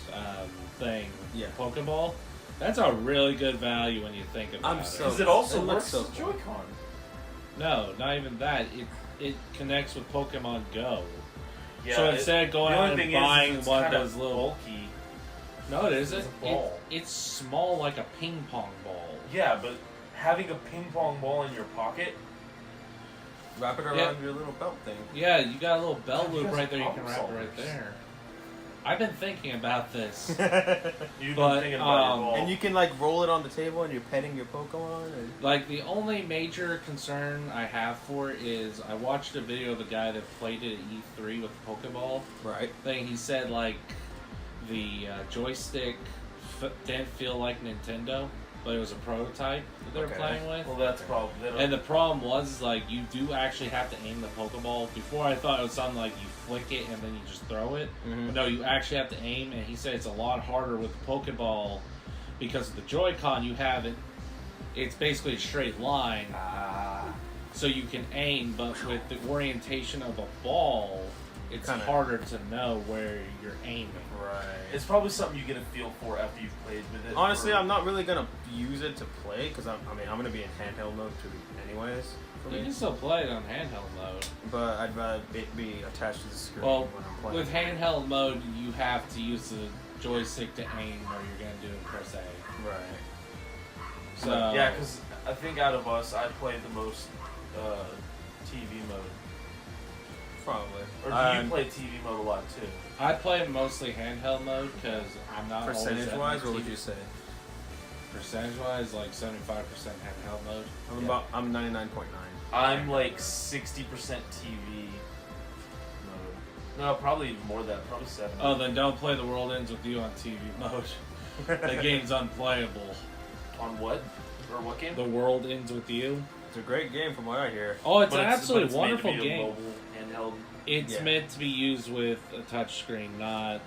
thing, Yeah. Pokeball. That's a really good value when you think about I'm it. so- Because it also It works looks with so Joy-Con. No, not even that. It connects with Pokemon Go. Yeah, So instead of going the out only and thing buying it's one of kinda those little, bulky. no, it isn't. It's a ball. It's small like a ping pong ball. Yeah, but having a ping pong ball in your pocket. Wrap it around Yeah. your little belt thing. Yeah, you got a little bell God, you loop guys right are there. You can wrap it problem right solvers. there. I've been thinking about this. You've But, been thinking about your ball. And you can like roll it on the table and you're petting your Pokemon. And... Like, the only major concern I have for it is I watched a video of a guy that played it at E3 with the Pokeball Right. thing. He said, like, the joystick didn't feel like Nintendo, but it was a prototype that they were Okay. playing with. Well, that's probably. And the problem was, like, you do actually have to aim the Pokeball. Before, I thought it was something like you flick it and then you just throw it. Mhm. But no, you actually have to aim, and he said it's a lot harder with the Pokeball because of the Joy-Con you have it. It's basically a straight line, so you can aim, but with the orientation of a ball, it's Kinda- harder to know where you're aiming. Right. It's probably something you get a feel for after you've played with it. Honestly, for- I'm not really gonna use it to play because I'm gonna be in handheld mode too, anyways. For You me. can still play it on handheld mode. But I'd rather it be attached to the screen Well, when I'm playing. with handheld mode, you have to use the joystick to aim, or you're gonna do it press A. Right. So Yeah, because I think out of us, I played the most TV mode. Probably. Or do you play TV mode a lot too? I play mostly handheld mode because I'm not always at my Percentage-wise, what would TV. you say? Percentage-wise, like 75% handheld mode. I'm 99.9. I'm like 60% TV mode. No, probably even more than that. Probably 70. Oh, then don't play The World Ends With You on TV mode. The game's unplayable. On what? Or what game? The World Ends With You. It's a great game from what I hear. Oh, it's But an but absolutely it's made to wonderful be a game. Mobile, handheld. It's Yeah. meant to be used with a touchscreen, not.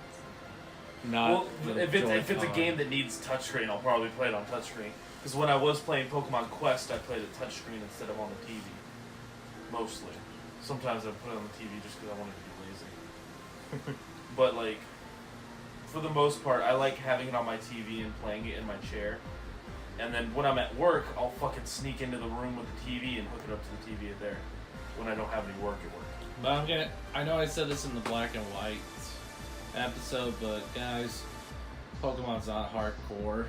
Well, the if it's a Joy-Con. game that needs touchscreen, I'll probably play it on touchscreen. Because when I was playing Pokemon Quest, I played it touchscreen instead of on the TV. Mostly. Sometimes I put it on the TV just because I wanted to be lazy. But like, for the most part, I like having it on my TV and playing it in my chair. And then when I'm at work, I'll fucking sneak into the room with the TV and hook it up to the TV there when I don't have any work at work. But I know I said this in the black and white episode, but guys, Pokemon's not hardcore.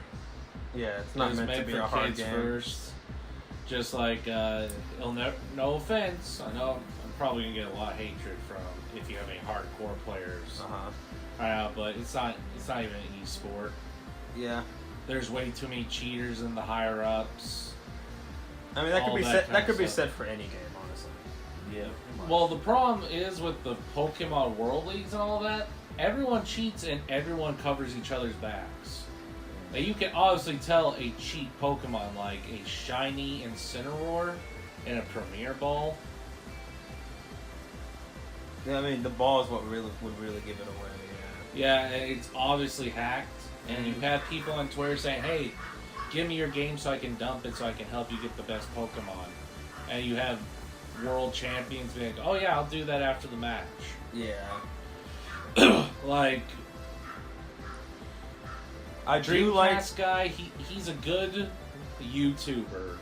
Yeah, it's It not was meant to made be for a hard kids game. first. Just like, no offense, I know I'm probably gonna get a lot of hatred from if you have any hardcore players. But it's not even an e-sport. Yeah. There's way too many cheaters in the higher ups. I mean, that could all be that set. kind That of could be stuff. set for any game, honestly. Yeah. pretty much. Well, the problem is with the Pokemon World Leagues and all that, everyone cheats and everyone covers each other's backs. Now, you can obviously tell a cheat Pokemon like a shiny Incineroar in a Premier Ball. Yeah, I mean, the ball is what would really give it away. Yeah, it's obviously hacked, and you have people on Twitter saying, "Hey, give me your game so I can dump it so I can help you get the best Pokemon." And you have world champions being like, "Oh yeah, I'll do that after the match." Yeah. Like, I do like. Dreamcast guy, he's a good YouTuber,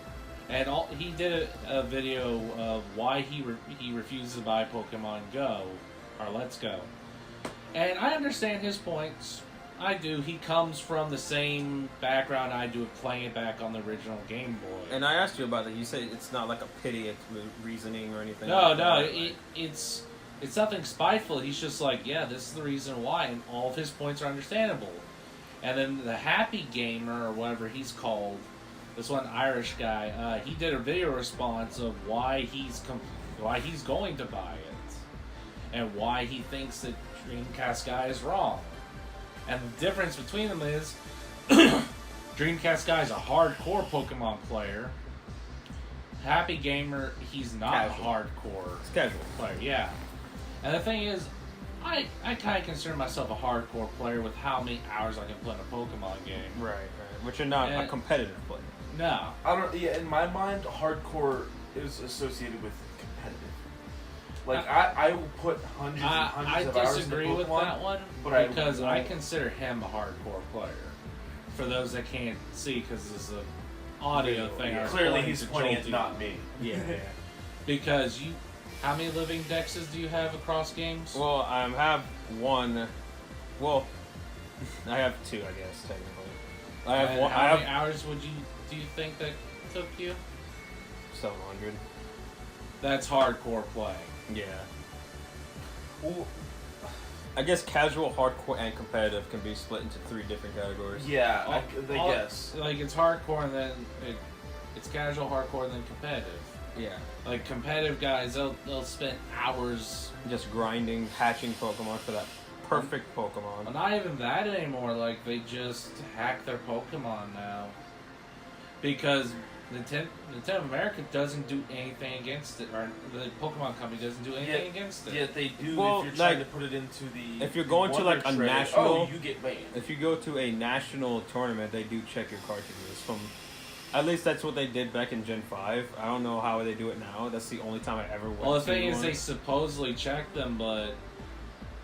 and he did a video of why he refuses to buy Pokemon Go or Let's Go, and I understand his points. I do. He comes from the same background I do of playing it back on the original Game Boy. And I asked you about that. You said it's not like a pity reasoning or anything. No, like no, that. it's nothing spiteful. He's just like, yeah, this is the reason why, and all of his points are understandable. And then the Happy Gamer, or whatever he's called, this one Irish guy, he did a video response of why he's going to buy it, and why he thinks that Dreamcast guy is wrong. And the difference between them is, Dreamcast guy is a hardcore Pokemon player. Happy Gamer, he's not Casual. a hardcore Schedule. player. Yeah. And the thing is, I kind of consider myself a hardcore player with how many hours I can play in a Pokemon game. Right, right. But you're not a And- competitive player. No. I don't. Yeah, in my mind, hardcore is associated with competitive. Like I will put hundreds and I hundreds of hours into disagree Pokemon. with that one but because I won't. consider him a hardcore player. For those that can't see, because this is an audio thing. I was Clearly, pointing he's to pointing at Jolty. not me. Yeah, yeah. Because how many living dexes do you have across games? Well, I have one. Well, I have two, I guess technically. I have And one. how I many have hours do you think that took you? 700. That's hardcore playing. Yeah. Well, I guess casual, hardcore, and competitive can be split into 3 different categories. yeah, I All- guess. Like it's hardcore and then it's casual, hardcore, and then competitive. Yeah. Like competitive guys, they'll spend hours. Just grinding, hatching Pokemon for that perfect Well, Pokemon. not even that anymore. Like they just hack their Pokemon now because Nintendo America doesn't do anything against it, or the Pokemon company doesn't do anything against it. Yeah, they do. Well, if you're trying like, to put it into the. if you're going to, like, a Wonder Trade, national- oh, you get banned. If you go to a national tournament, they do check your cartridges. At least that's what they did back in Gen 5. I don't know how they do it now. That's the only time I ever went Well, the to thing is, one. they supposedly check them, but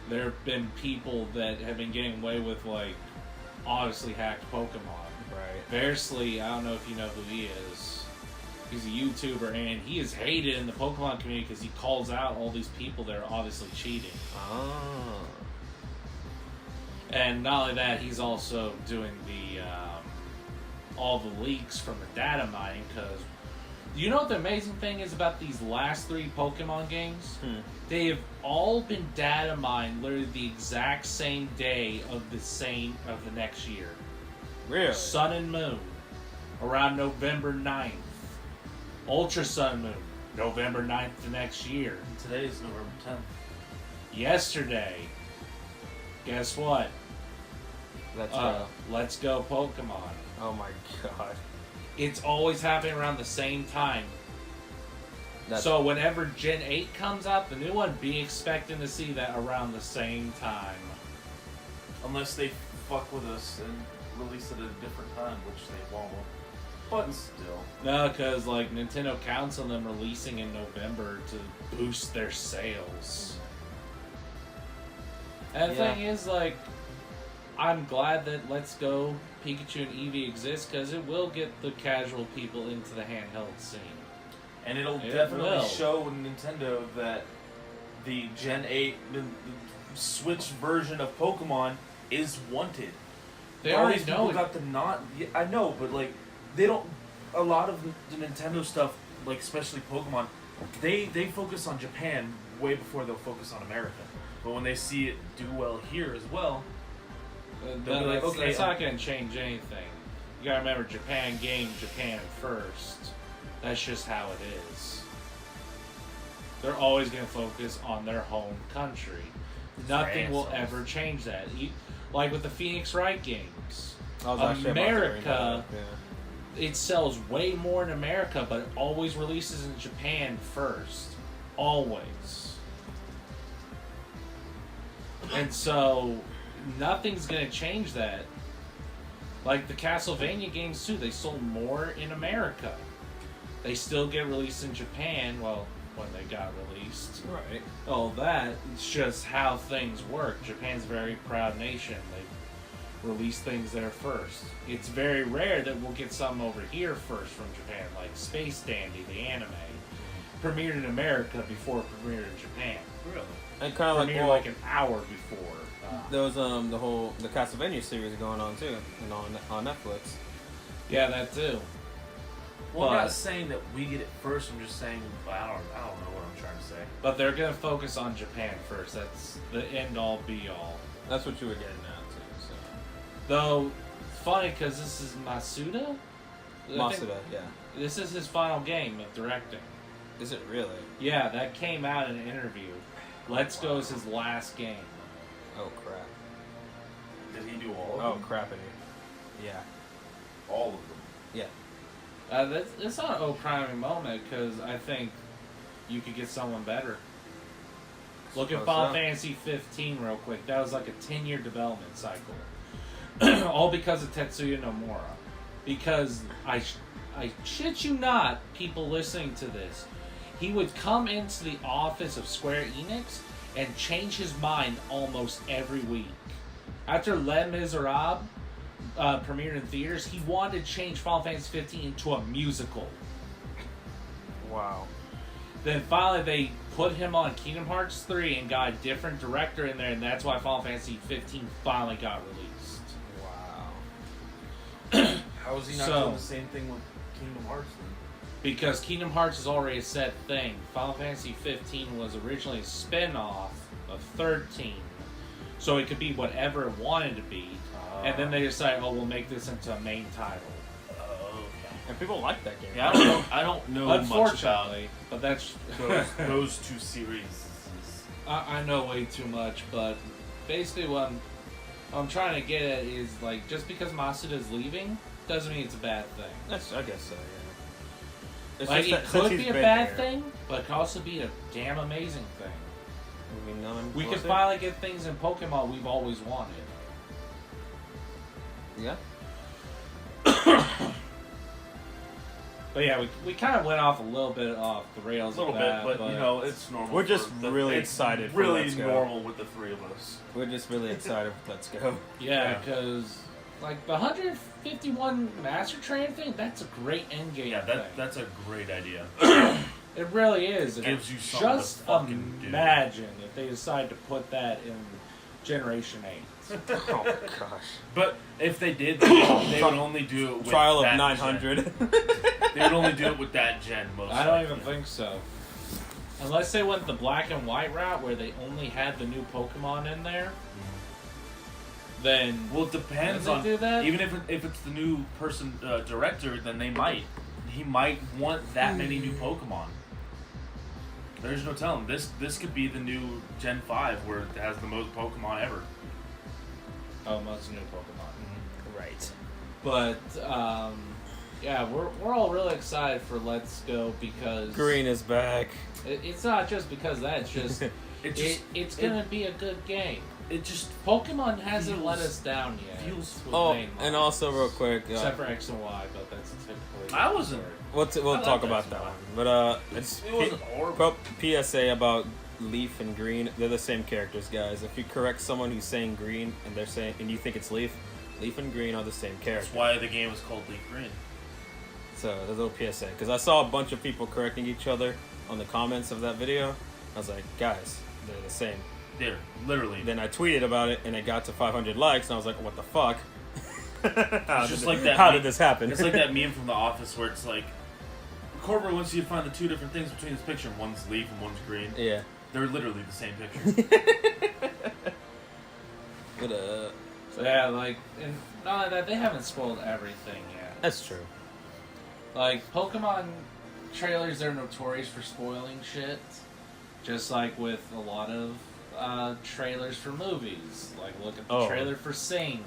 there have been people that have been getting away with, like, obviously hacked Pokemon. Right. Varsley, I don't know if you know who he is. He's a YouTuber, and he is hated in the Pokemon community because he calls out all these people that are obviously cheating. Ah. And not only that, he's also doing all the leaks from the data mining, because you know what the amazing thing is about these last 3 Pokemon games? They have all been data mined literally the exact same day of the next year. Really? Sun and Moon, around November 9th. Ultra Sun and Moon, November 9th the next year. Today is November 10th. Yesterday, guess what? That's Let's Go Pokemon. oh my god. It's always happening around the same time. That's, So whenever Gen 8 comes out, the new one, be expecting to see that around the same time. Unless they fuck with us and release it at a different time, which they won't. But still. No, because like Nintendo counts on them releasing in November to boost their sales. And the Yeah. thing is, like, I'm glad that Let's Go Pikachu and Eevee exist, because it will get the casual people into the handheld scene. And it'll It definitely will. show Nintendo that the Gen 8, the Switch version of Pokemon is wanted. They All already these know people it. got the not. Yeah, I know, but like, they don't. A lot of the Nintendo stuff, like especially Pokemon, they focus on Japan way before they'll focus on America. But when they see it do well here as well, they'll be like, okay, that's not going to change anything. You gotta remember, Japan game Japan first. That's just how it is. They're always going to focus on their home country. Nothing will ever change that. Like with the Phoenix Wright games. America, it sells way more in America, but it always releases in Japan first. Always. And so, nothing's going to change that. Like the Castlevania games too, they sold more in America. They still get released in Japan, well, when they got released. Right. All that, it's just how things work. Japan's a very proud nation. They release things there first. It's very rare that we'll get some over here first from Japan, like Space Dandy, the anime. Premiered in America before it premiered in Japan. Really? And kind of Premiered like an hour before. There was the Castlevania series going on too, and on Netflix. Yeah, that too. Well, I'm not saying that we get it first. I'm just saying I don't know what I'm trying to say. But they're gonna focus on Japan first. That's the end all be all. That's what you were getting at too. So. Though, funny because this is Masuda. Masuda, yeah. This is his final game of directing. Is it really? Yeah, that came out in an interview. Let's Go is his last game. Oh crap! Did he do all of them? Oh crappity! Yeah. All of them. Yeah. That's not an oh-criming moment because I think you could get someone better. Look at Final Fantasy 15 real quick. That was like a 10-year development cycle. All because of Tetsuya Nomura. Because, I shit you not, people listening to this, he would come into the office of Square Enix and change his mind almost every week. After Les Miserables premiered in theaters, he wanted to change Final Fantasy 15 into a musical. Wow. Then finally they put him on Kingdom Hearts 3 and got a different director in there, and that's why Final Fantasy 15 finally got released. Wow. How is he not doing the same thing with Kingdom Hearts then? Because Kingdom Hearts is already a set thing. Final Fantasy 15 was originally a spin-off of 13. So it could be whatever it wanted to be. And then they decided, we'll make this into a main title. Okay. And people like that game. Yeah, I don't know much about but that's those two series. I know way too much, but basically what I'm trying to get at is, like, just because Masuda's leaving doesn't mean it's a bad thing. I guess so, yeah. It's Like, just it that could since be he's a been bad here, thing, but it could also be a damn amazing thing. We we'll could see. finally get things in Pokemon we've always wanted. Yeah. But yeah, we kind of went off a little bit off the rails. A little of that, bit, but you know, it's normal. We're just really excited. It's for really Let's Go. normal with the three of us. We're just really excited for Let's Go. Yeah, because like the 151 Master Train thing, that's a great endgame. Yeah, thing. that's a great idea. It really is. It gives you something just to fucking do. imagine if they decide to put that in Generation 8. Oh gosh. But if they did, they would only do it with Trial that of 900. Gen. They would only do it with that gen, most I don't likely. even think so. Unless they went the black and white route where they only had the new Pokemon in there, then Well, it depends Would on they do that? even if it's the new person director, then he might want that many new Pokemon. There's no telling. This could be the new Gen 5 where it has the most Pokemon ever. most new Pokemon. Right. But yeah, we're all really excited for Let's Go because Green is back. It's not just because of that. It's just it's gonna be a good game. It just Pokemon hasn't feels- let us down yet. feels- with Oh, main and lines. also real quick, except for X and Y, but that's typically. I wasn't- we'll I talk like about that that one. one. But it's it wasn't horrible. PSA about Leaf and Green. They're the same characters, guys. If you correct someone who's saying Green and you think it's Leaf and Green are the same character. That's why the game is called Leaf Green. So there's a little PSA because I saw a bunch of people correcting each other on the comments of that video. I was like, guys, they're the same. They're literally. Then I tweeted about it and it got to 500 likes and I was like, what the fuck? How did this happen? It's like that meme from The Office where it's like, Corbett wants you to find the two different things between this picture. One's leaf and one's green. Yeah. They're literally the same picture. But So yeah, like, and not only that, they haven't spoiled everything yet. that's true. Like Pokemon trailers are notorious for spoiling shit. Just like with a lot of trailers for movies. Like, look at the trailer for Sing.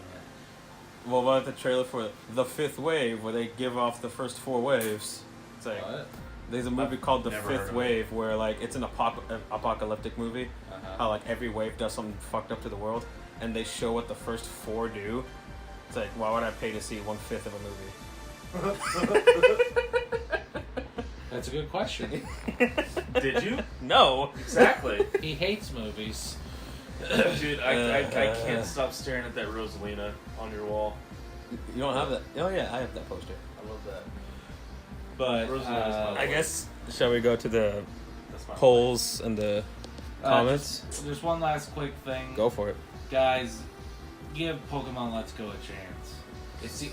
What about the trailer for The Fifth Wave, where they give off the first 4 waves? It's like, What? there's a movie called The Fifth Wave, where like it's an apocalyptic movie. How like every wave does something fucked up to the world, and they show what the first 4 do. It's like, why would I pay to see 1/5 of a movie? That's a good question. Did you? No. Exactly. He hates movies. Dude, I can't stop staring at that Rosalina on your wall. You don't have that? Oh yeah, I have that poster. I love that. But Rosalina's my I guess, shall we go to the That's my polls and the comments? Just one last quick thing. Go for it. Guys, give Pokemon Let's Go a chance. It's the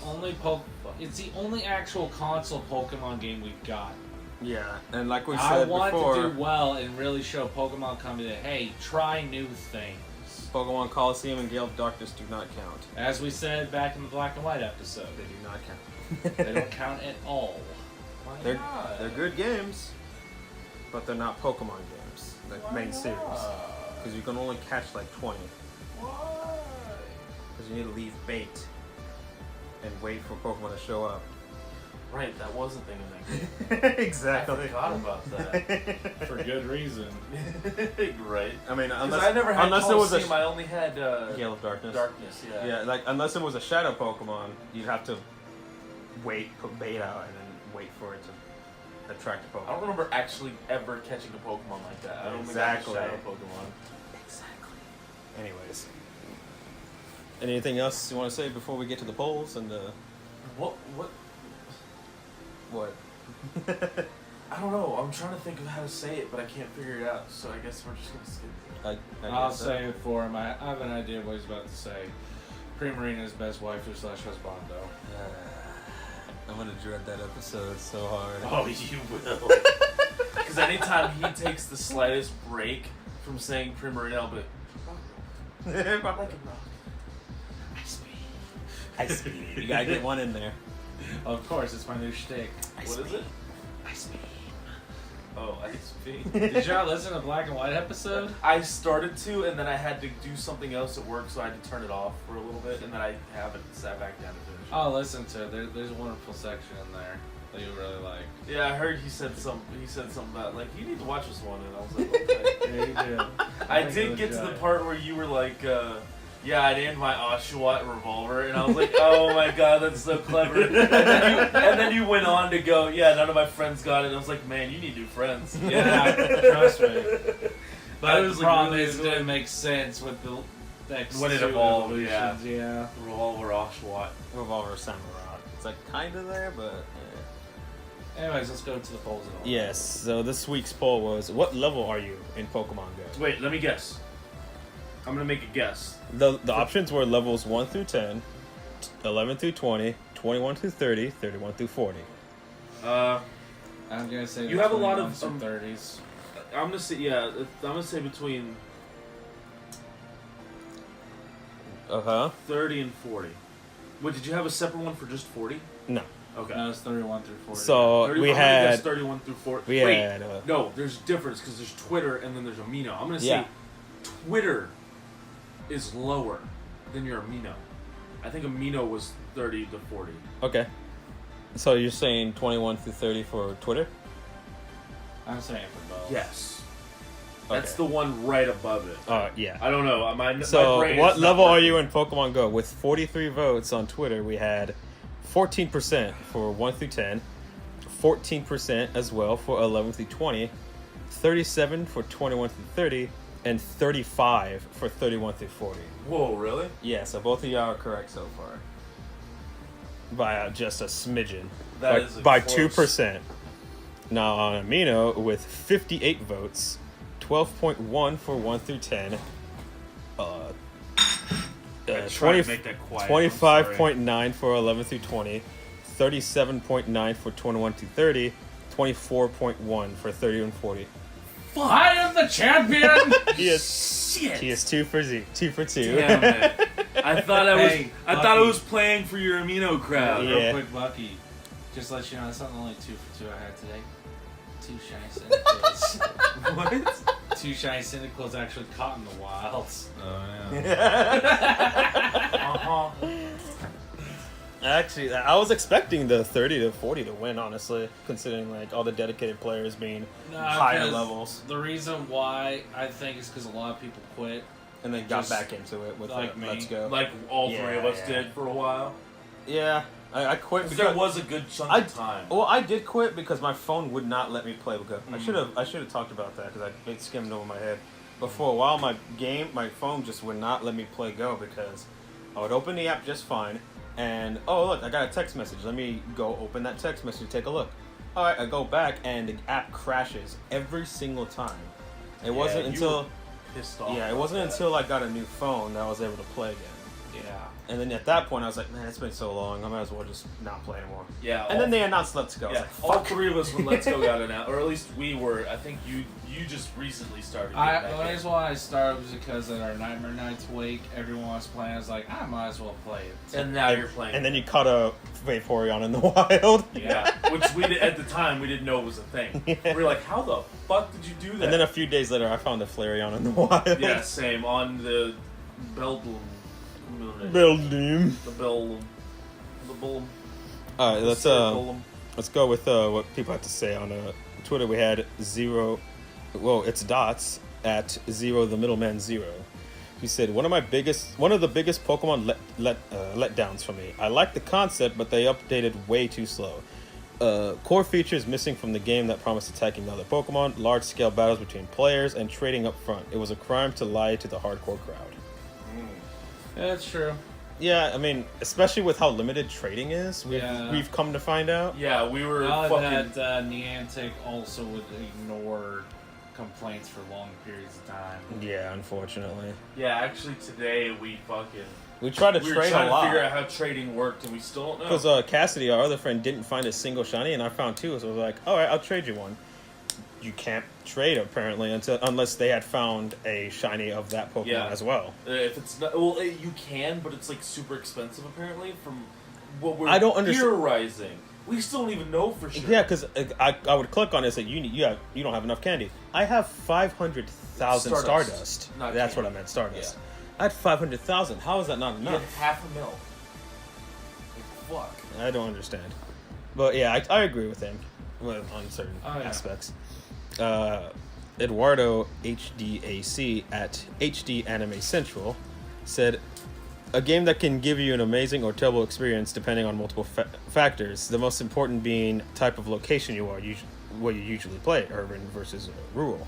only actual console Pokemon game we've got. Yeah, and like we I said want before, to do well and really show Pokemon Company that, hey, try new things. Pokemon Coliseum and Gale of Darkness do not count. As we said back in the Black and White episode, They do not count. they don't count at all. Why They're not? they're good games, but they're not Pokemon games, the Why main series. not? Because you can only catch like 20. Why? Because you need to leave bait and wait for Pokemon to show up. Right, that was a thing in that game. Exactly. I forgot about that. For good reason. Right. I mean, Because unless I never had unless it was Coliseum, a I only had Gale of Darkness. Darkness, yeah. Yeah, like unless it was a Shadow Pokemon, you'd have to wait, put bait out, and then wait for it to attract a Pokemon. I don't remember actually ever catching a Pokemon like that. I don't Exactly. think I had a Shadow Pokemon. Exactly. Anyways, anything else you want to say before we get to the polls and the What? what? I don't know. I'm trying to think of how to say it, but I can't figure it out. So I guess we're just gonna skip it. I I'll guess so. say it for him. I have an idea of what he's about to say. Primarina's best waifu / husbando. I'm gonna dread that episode so hard. Oh, you will. Because anytime he takes the slightest break from saying Primarina, I'll be like, I like it, rock. I speed. You gotta get one in there. Of course, it's my new shtick. What is it? Ice Beam. Oh, Ice Beam. Did y'all listen to the Black and White episode? I started to, and then I had to do something else at work, so I had to turn it off for a little bit, and then I haven't sat back down to finish it. Oh, listen to it. There's a wonderful section in there that you really like. Yeah, I heard he said something about like you need to watch this one, and I was like, okay. Yeah, you did. I did get to the part where you were like, yeah, I named my Oshawott revolver, and I was like, oh my god, that's so clever. And then you went on to go, yeah, none of my friends got it. And I was like, man, you need new friends. Yeah, trust me. But It the was problem really is it annoying. didn't make sense with the next When it two evolved, evolutions, yeah. Revolver Oshawott. Revolver Samurai. It's like kinda there, but Anyways, let's go to the polls and all. yes. So this week's poll was: what level are you in Pokemon Go? Wait, let me guess. I'm gonna make a guess. The options were levels 1 through 10, 11 through 20, 21 through 30, 31 through 40. I'm gonna say You have a lot of, 30s. I'm gonna say, yeah, I'm gonna say between 30 and 40. Wait, did you have a separate one for just 40? No. Okay. No, it's 31 through 40. So 30, we I'm gonna guess had 31 through 40. we Wait, had no, there's difference because there's Twitter and then there's Amino. I'm gonna say Yeah. Twitter is lower than your Amino. I think Amino was 30 to 40. okay. So you're saying 21 through 30 for Twitter? I'm saying for both. Yes. That's Okay. the one right above it. Yeah. I don't know. My So brain what is not level are working. you in Pokemon Go? With 43 votes on Twitter, we had 14% for 1 through 10, 14% as well for 11 through 20, 37 for 21 through 30, and 35 for 31 through 40. Whoa, really? Yeah, so both of y'all are correct so far. By just a smidgen. That is a by close. 2%. Now on Amino with 58 votes, 12.1 for 1 through 10, I tried to make that quiet. I'm sorry. 25.9 for 11 through 20, 37.9 for 21 to 30, 24.1 for 30 and 40. I am the champion! He is 2 for 2. Damn it! I thought I Hey, thought I was playing for your Amino crowd. Yeah. Real quick, Bucky. Just to let you know, that's not the only 2 for 2 I had today. 2 shiny Cyndaquils. What? 2 shiny Cyndaquils actually caught in the wilds. Oh yeah. Actually, I was expecting the 30 to 40 to win, honestly, considering like all the dedicated players being higher 'cause levels, The reason why I think is because a lot of people quit. and then got back into it with like me. Let's Go. Like all three of us did for a while. Yeah, I quit Because because there was a good chunk of time. Well, I did quit because my phone would not let me play Go. Mm. I should have talked about that because it skimmed over my head. But for a while, my phone just would not let me play Go because I would open the app just fine, and oh look, I got a text message. Let me go open that text message, take a look. All right, I go back and the app crashes every single time. It wasn't until pissed off. it wasn't until I got a new phone that I was able to play again. Yeah. And then at that point, I was like, man, it's been so long. I might as well just not play anymore. Yeah. And then they announced Let's Go. I was Yeah, like, all three of us when Let's Go got announced, or at least we were. I think you just recently started. The reason why I started was because at our Nightmare Nights week, everyone was playing. I was like, I might as well play it. And now you're playing. And then you caught a Vaporeon in the wild. Yeah, which we did, at the time we didn't know was a thing. Yeah. We were like, how the fuck did you do that? And then a few days later, I found a Flareon in the wild. yeah, same on the Beldum. Building. The Beldum. The Bullum. All right, Bullum. let's go with what people have to say on Twitter. We had Zero. Well, it's dots at Zero the Middleman Zero. He said one of the biggest Pokemon letdowns for me. I like the concept, but they updated way too slow. Core features missing from the game that promised attacking other Pokemon, large-scale battles between players, and trading up front. It was a crime to lie to the hardcore crowd. Yeah, that's true. Yeah, I mean, especially with how limited trading is, we've come to find out. Yeah, we were That Niantic also would ignore complaints for long periods of time. Yeah, unfortunately. Yeah, actually today we tried to were trade trying a lot. to figure out how trading worked, and we still don't know. Because Cassidy, our other friend, didn't find a single shiny, and I found 2, so I was like, all right, I'll trade you one. You can't trade, apparently, unless they had found a shiny of that Pokemon as well. If it's not, you can, but it's like super expensive, apparently, from what we're theorizing. We still don't even know for sure. Yeah, because I would click on it and say, you don't have enough candy. I have 500,000 Stardust. That's what I meant, Stardust. Yeah. I had 500,000. How is that not You enough? have $500,000. Like, fuck. I don't understand. But yeah, I agree with him on certain aspects. Eduardo HDAC at HD Anime Central said, a game that can give you an amazing or terrible experience depending on multiple factors, the most important being type of location you are, where you usually play, urban versus rural.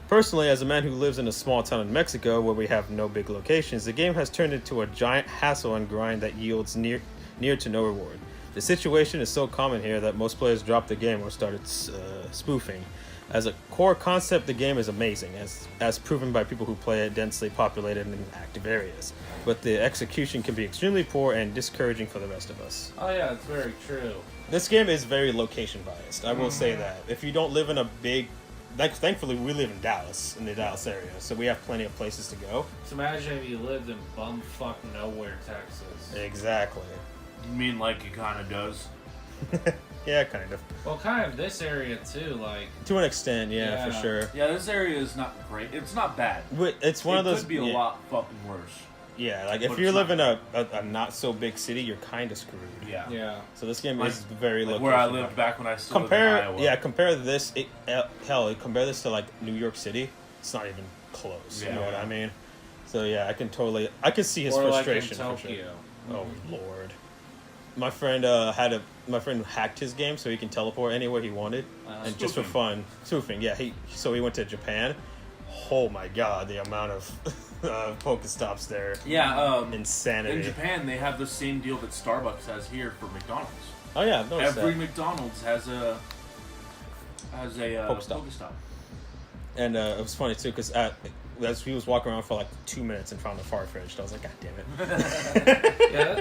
Personally, as a man who lives in a small town in Mexico where we have no big locations, the game has turned into a giant hassle and grind that yields near to no reward. The situation is so common here that most players dropped the game or started spoofing. As a core concept, the game is amazing, as proven by people who play it densely populated in active areas. But the execution can be extremely poor and discouraging for the rest of us. Oh yeah, it's very true. This game is very location biased. I will say that. If you don't live in a big... thankfully, we live in Dallas, in the Dallas area, so we have plenty of places to go. So imagine if you lived in bumfuck nowhere, Texas. Exactly. You mean like it kind of does? Yeah, kind of. Well, kind of this area too, like... To an extent, yeah, for sure. Yeah, this area is not great. It's not bad. It's one of those... It could be a lot fucking worse. Yeah, like if you live in a not so big city, you're kind of screwed. Yeah. Yeah. So this game is very location. Where I lived back when I still lived in Iowa. Yeah, compare this. Compare this to like New York City. It's not even close. You know what I mean? So yeah, I can see his frustration like in for Tokyo. sure. Oh Lord. My friend hacked his game so he can teleport anywhere he wanted, and just for fun, spoofing. Yeah, he went to Japan. Oh my God, the amount of Pokestops there. Yeah, insanity. In Japan, they have the same deal that Starbucks has here for McDonald's. Oh yeah, I've noticed Every that. McDonald's has a Pokestop. And it was funny too because as he was walking around for like 2 minutes and found a Farfetch'd, I was like, God damn it. Yeah,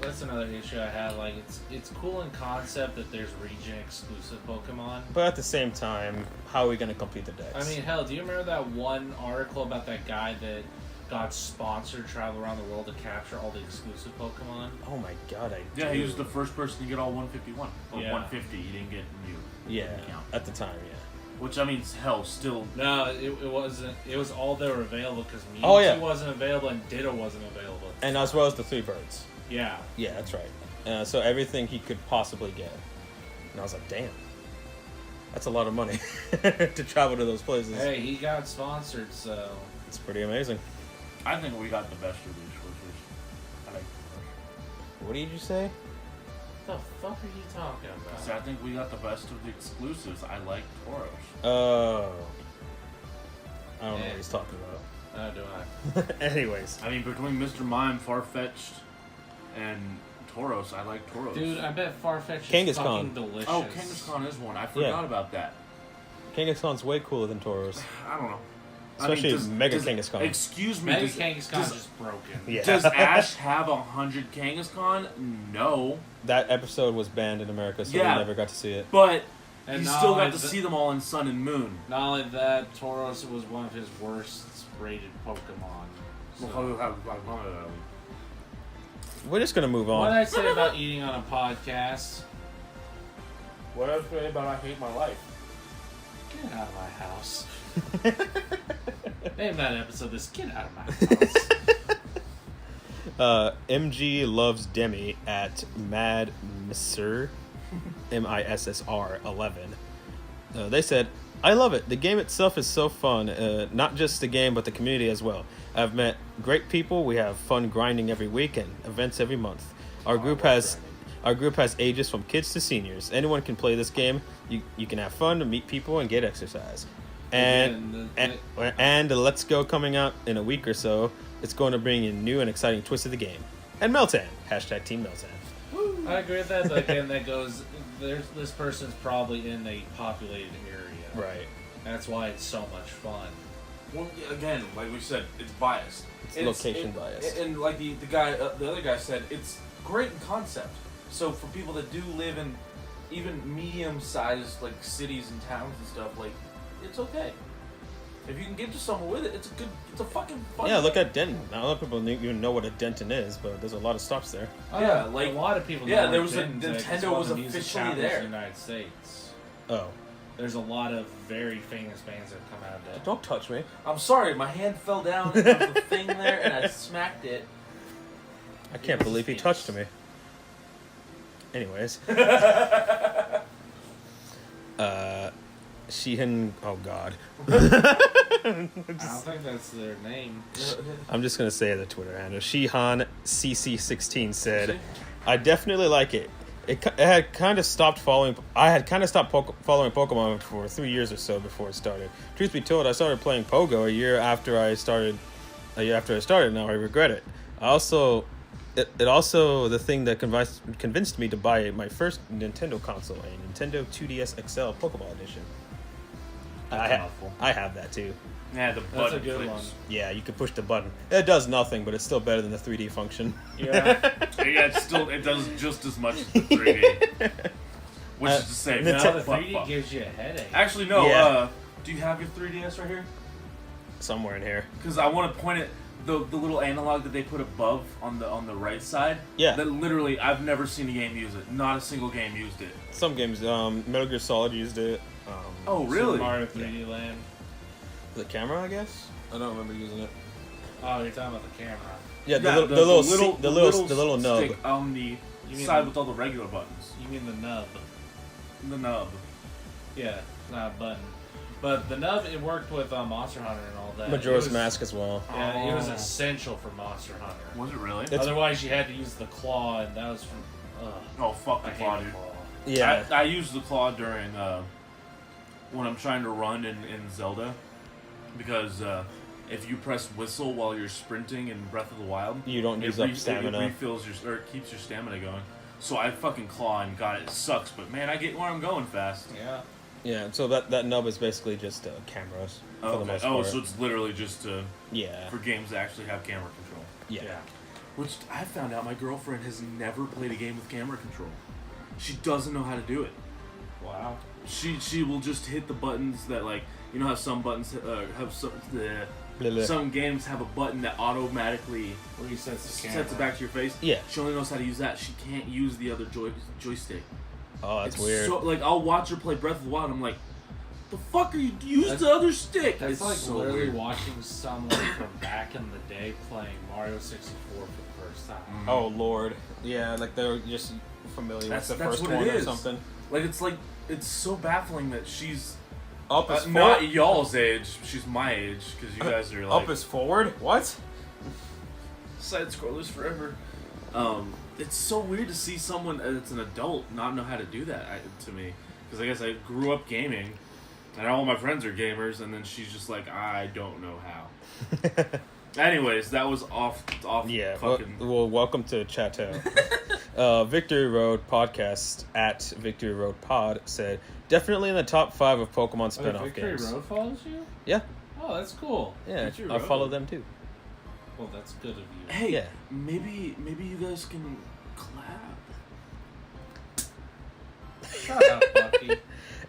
that's another issue I had. Like, it's cool in concept that there's region exclusive Pokemon. But at the same time, how are we going to complete the decks? I mean, hell, do you remember that one article about that guy that got sponsored, travel around the world to capture all the exclusive Pokemon. Oh my god, I Yeah, do. he was the first person to get all 151. Or Yeah. 150, he didn't get Mew. Yeah, Count. at the time, yeah. Which, I mean, hell, still... No, it wasn't. It was all that were available because Mewtwo Oh, yeah. wasn't available and Ditto wasn't available. And as well as the 3 birds. Yeah. Yeah, that's right. So everything he could possibly get. And I was like, damn. That's a lot of money to travel to those places. Hey, he got sponsored, so. It's pretty amazing. I think we got the best of these choices. I like What did you say? What the fuck are you talking So I think we got the best of the exclusives. I like Tauros. Oh. I don't know Yeah. what he's talking How do I? about. Anyways. I mean, between Mr. Mime, Farfetch'd, and Tauros, I like Tauros. Dude, I bet Farfetch is Kangaskhan. fucking delicious. Oh, Kangaskhan is one. I forgot about that. Kangaskhan's way cooler than Tauros. I don't know. Especially Mega Kangaskhan. Excuse me. Mega does- Kangaskhan's does- just broken. Yeah. Does Ash have 100 Kangaskhan? No. That episode was banned in America, so Yeah. we never got to see it. But And you not still only got to th- see them all in Sun and Moon. Not only that, Tauros was one of his worst rated Pokemon. So. We're just gonna move What did on. I say about eating on a podcast? What else say about I hate my life? Get out of my house. Name that episode this. Get out of my house. MG loves Demi at Mad Missr, MISSR 11. They said, I love it. The game itself is so fun. Not just the game, but the community as well. I've met great people. We have fun grinding every week and events every month. Our group has ages from kids to seniors. Anyone can play this game. You can have fun, meet people, and get exercise. And Let's Go coming out in a week or so. It's going to bring a new and exciting twist to the game. And Meltan. Hashtag Team Meltan. I agree with that, but again, that goes. This person's probably in a populated area. Right. That's why it's so much fun. Well, again, like we said, it's biased. It's location biased. And like the other guy said, it's great in concept. So for people that do live in even medium-sized like cities and towns and stuff, like it's okay. If you can get to somewhere with it, it's a fucking fun. Yeah, look at Denton. Not a lot of people even know what a Denton is, but there's a lot of stops there. Yeah, like a lot of people. yeah, know there where was a Denton's at, 'cause Nintendo one was of the music officially capitals there. of the United States. Oh. There's a lot of very famous bands that come out of that. Don't touch me. I'm sorry, my hand fell down and there was a thing there and I smacked it. I can't believe he touched me. Anyways. Sheehan. Oh, God. I don't think that's their name. I'm just going to say the Twitter handle. Sheehan CC16 said, I definitely like it. I had kind of stopped following following Pokemon for 3 years or so before it started. Truth be told, I started playing Pogo a year after I started. Now I regret it. It also the thing that convinced me to buy my first Nintendo console, a Nintendo 2DS XL Pokeball Edition. I have that too. Yeah, the That's button a good flips. one. Yeah, you can push the button. It does nothing, but it's still better than the 3D function. Yeah. Yeah, it does just as much as the 3D. Which is to say, No, the fuck. 3D gives you a headache. Actually, no. Yeah. Do you have your 3DS right here? Somewhere in here. Because I want to point at the little analog that they put above on the right side. Yeah. That literally, I've never seen a game use it. Not a single game used it. Some games, Metal Gear Solid used it. Oh, really? Super Mario 3D Land. The camera, I guess. I don't remember using it. Oh, you're talking about the camera. Yeah, Yeah, the little nub. stick on the You mean side the- with all the regular buttons. You mean the nub? The nub. Yeah, not a button. But the nub, it worked with Monster Hunter and all that. Majora's It was- Mask as well. Yeah, it was Oh. essential for Monster Hunter. Was it really? It's- Otherwise, you had to use the claw, and that was from. Oh, fuck I the hate claw, the dude. claw. Yeah. I use the claw during when I'm trying to run in Zelda, because if you press whistle while you're sprinting in Breath of the Wild, You don't use up stamina. It refills or it keeps your stamina going. So I fucking claw and got it. It sucks, but man, I get where I'm going fast. Yeah. Yeah, so that nub is basically just cameras for the Okay. most Oh, part. so it's literally just Yeah. for games that actually have camera control. Yeah. Which I found out my girlfriend has never played a game with camera control. She doesn't know how to do it. Wow. She will just hit the buttons that, like, you know how some buttons have some Some games have a button that automatically resets the camera. sets it back to your face. Yeah. She only knows how to use that. She can't use the other joystick. Oh, that's It's weird. So, like, I'll watch her play Breath of the Wild, and I'm like, the fuck are you? Use the other stick. That's It's like so literally weird. watching someone from back in the day playing Mario 64 for the first time. Oh Lord, yeah, like they're just familiar That's with the what first it one or is. something. It's so baffling that she's Up is not forward. y'all's age. She's my age because you guys are like Up is forward. What? side scrollers forever. It's so weird to see someone that's an adult not know how to do that to me. Because I guess I grew up gaming, and all my friends are gamers, and then she's just like, I don't know how. Anyways, that was off. Yeah. Fucking. Well, welcome to Chat-eau. Victory Road Podcast at Victory Road Pod said definitely in the top 5 of Pokemon spin-off Victory games. Road follows you? Yeah. Oh, that's cool. Yeah, Victory I Road. follow them too. Well, that's good of you. Hey, Yeah. maybe you guys can collab. Shut up, Bucky.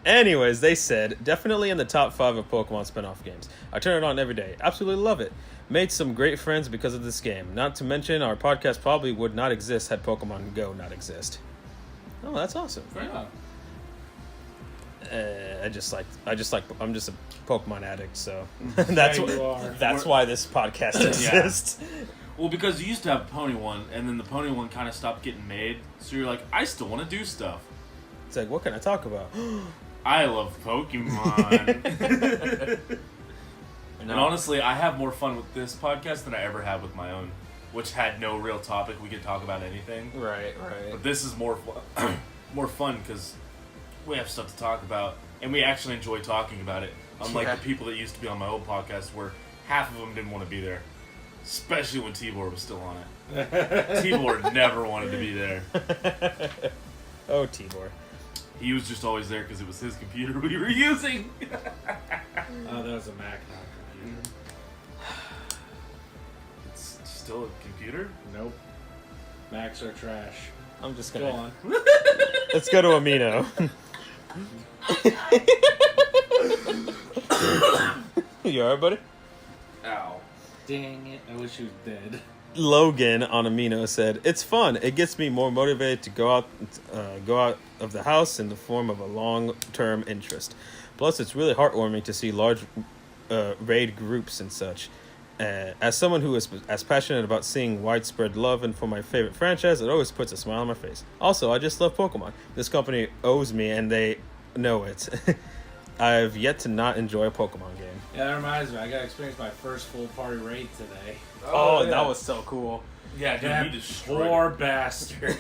Anyways, they said definitely in the top 5 of Pokemon spin-off games. I turn it on every day. Absolutely love it. Made some great friends because of this game. Not to mention our podcast probably would not exist had Pokemon Go not exist. Oh, that's awesome. Yeah. I'm just a Pokemon addict, so that's Yeah, you are. that's why this podcast exists. Well, because you used to have Pony One, and then the Pony One kind of stopped getting made, so you're like, I still want to do stuff. It's like, what can I talk about? I love Pokemon. And honestly, I have more fun with this podcast than I ever have with my own, which had no real topic. We could talk about anything. Right. But this is more more fun because we have stuff to talk about, and we actually enjoy talking about it. Unlike the people that used to be on my old podcast, where half of them didn't want to be there, especially when Tibor was still on it. Tibor never wanted to be there. Oh, Tibor. He was just always there because it was his computer we were using. Oh, that was a Mac, not a computer. It's still a computer? Nope. Macs are trash. I'm just Go gonna. on. Let's go to Amino. You alright, buddy? Ow. Dang it. I wish he was dead. Logan on Amino said, "It's fun. It gets me more motivated to go out of the house in the form of a long-term interest. Plus, it's really heartwarming to see large raid groups and such. As someone who is as passionate about seeing widespread love and for my favorite franchise, it always puts a smile on my face. Also, I just love Pokemon. This company owes me, and they know it. I've yet to not enjoy a Pokemon game." Yeah, that reminds me. I got to experience my first full party raid today. Oh, yeah. that was so cool. Yeah, dude, That we destroyed poor bastard.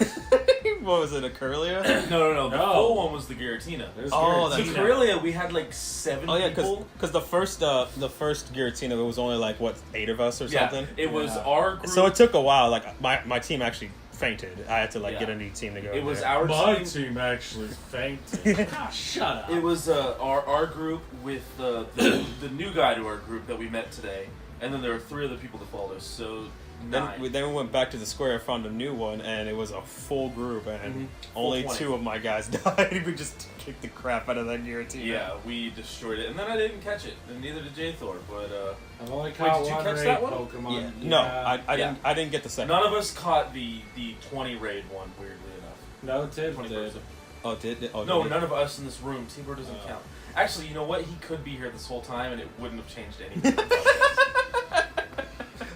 What was it, a Curlia? No. The No. full one was the Giratina. There's Oh, The that's Giratina. Corellia, we had like 7 Oh yeah, people. because the first Giratina, it was only like what 8 of us or Yeah, something. it was Yeah. our group. So it took a while. Like my team actually fainted. I had to Yeah. get a new team to go. It was there. our My team. team actually fainted. Ah, shut up. It was our group with the new guy to our group that we met today, and then there were 3 other people that followed us. So 9. Then we went back to the square, found a new one, and it was a full group, and only Full 20. 2 of my guys died. We just kicked the crap out of that Giratina. Yeah, we destroyed it, and then I didn't catch it, and neither did Jay Thor. But I've only caught did you one catch raid that one? Pokemon. Yeah. No, Yeah. I didn't get the second. none of us caught the 20 raid one. Weirdly enough, No, Tim 20 did. person. Oh, did oh, No, did none of us in this room. Tibor doesn't Oh. count. Actually, you know what? He could be here this whole time, and it wouldn't have changed anything.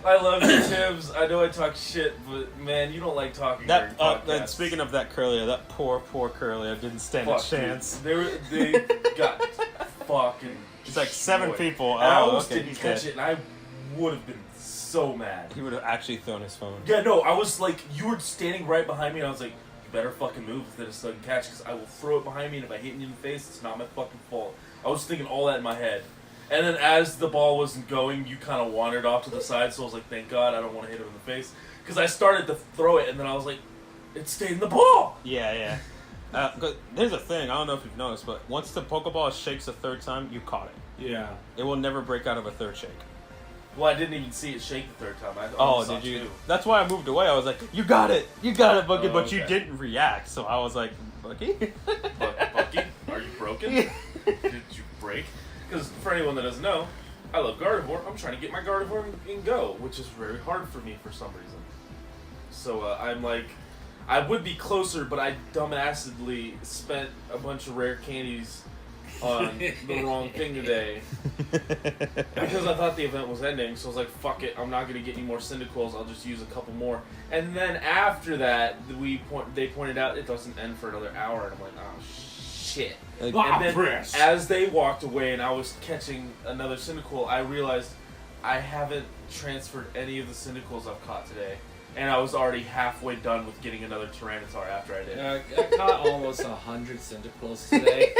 I love you, Tibbs. I know I talk shit, but man, you don't like talking that. during And podcasts. speaking of that Curlia, that poor Curlia didn't stand a Fuck, dude. chance. They got fucking. It's like 7 destroyed. people. And I Oh, almost okay, didn't he's catch dead. it, and I would have been so mad. He would have actually thrown his phone. Yeah, no, I was like, you were standing right behind me, and I was like, you better fucking move if it's a sudden catch, because I will throw it behind me, and if I hit you in the face, it's not my fucking fault. I was thinking all that in my head. And then as the ball wasn't going, you kind of wandered off to the side, so I was like, thank God, I don't want to hit him in the face. Because I started to throw it, and then I was like, it stayed in the ball! Yeah. 'Cause there's a thing, I don't know if you've noticed, but once the Pokeball shakes a 3rd time, you caught it. Yeah. It will never break out of a 3rd shake. Well, I didn't even see it shake the 3rd time. I Oh, only saw did you? 2. That's why I moved away. I was like, you got it, Bucky, Oh, but you okay. didn't react. So I was like, Bucky? Bucky, are you broken? Did you break? Because for anyone that doesn't know, I love Gardevoir. I'm trying to get my Gardevoir in Go, which is very hard for me for some reason. So I'm like, I would be closer, but I dumbassedly spent a bunch of rare candies on the wrong thing today because I thought the event was ending. So I was like, fuck it, I'm not gonna get any more Cyndaquils. I'll just use a couple more. And then after that, they pointed out it doesn't end for another hour, and I'm like, oh shit. And then as they walked away and I was catching another Cyndaquil, I realized I haven't transferred any of the Cyndaquils I've caught today. And I was already halfway done with getting another Tyranitar after I did. I caught almost 100 Cyndaquils today.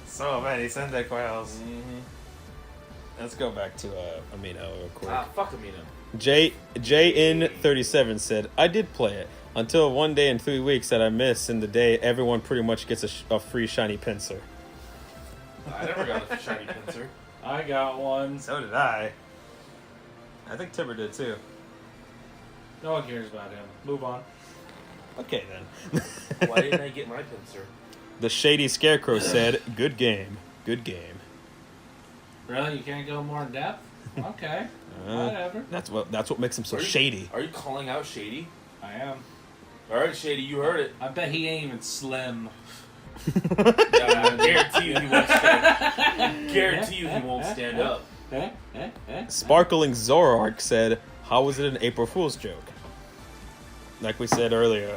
So many Cyndaquils. Mm-hmm. Let's go back to Amino real quick. Fuck Amino. JN37 said, I did play it until one day in 3 weeks that I missed, and the day everyone pretty much gets a free shiny pincer. I never got a shiny pincer. I got one. So did I. I think Timber did too. No one cares about him. Move on. Okay then. Why didn't I get my pincer? The Shady Scarecrow said, good game. Good game. Really? You can't go more in depth? Okay. Whatever. That's what makes him so shady. Are you calling out Shady? I am. Alright, Shady, you heard it. I bet he ain't even slim. I guarantee you he won't stand. Guarantee you he won't stand up. Sparkling Zoroark said, how was it an April Fool's joke? Like we said earlier,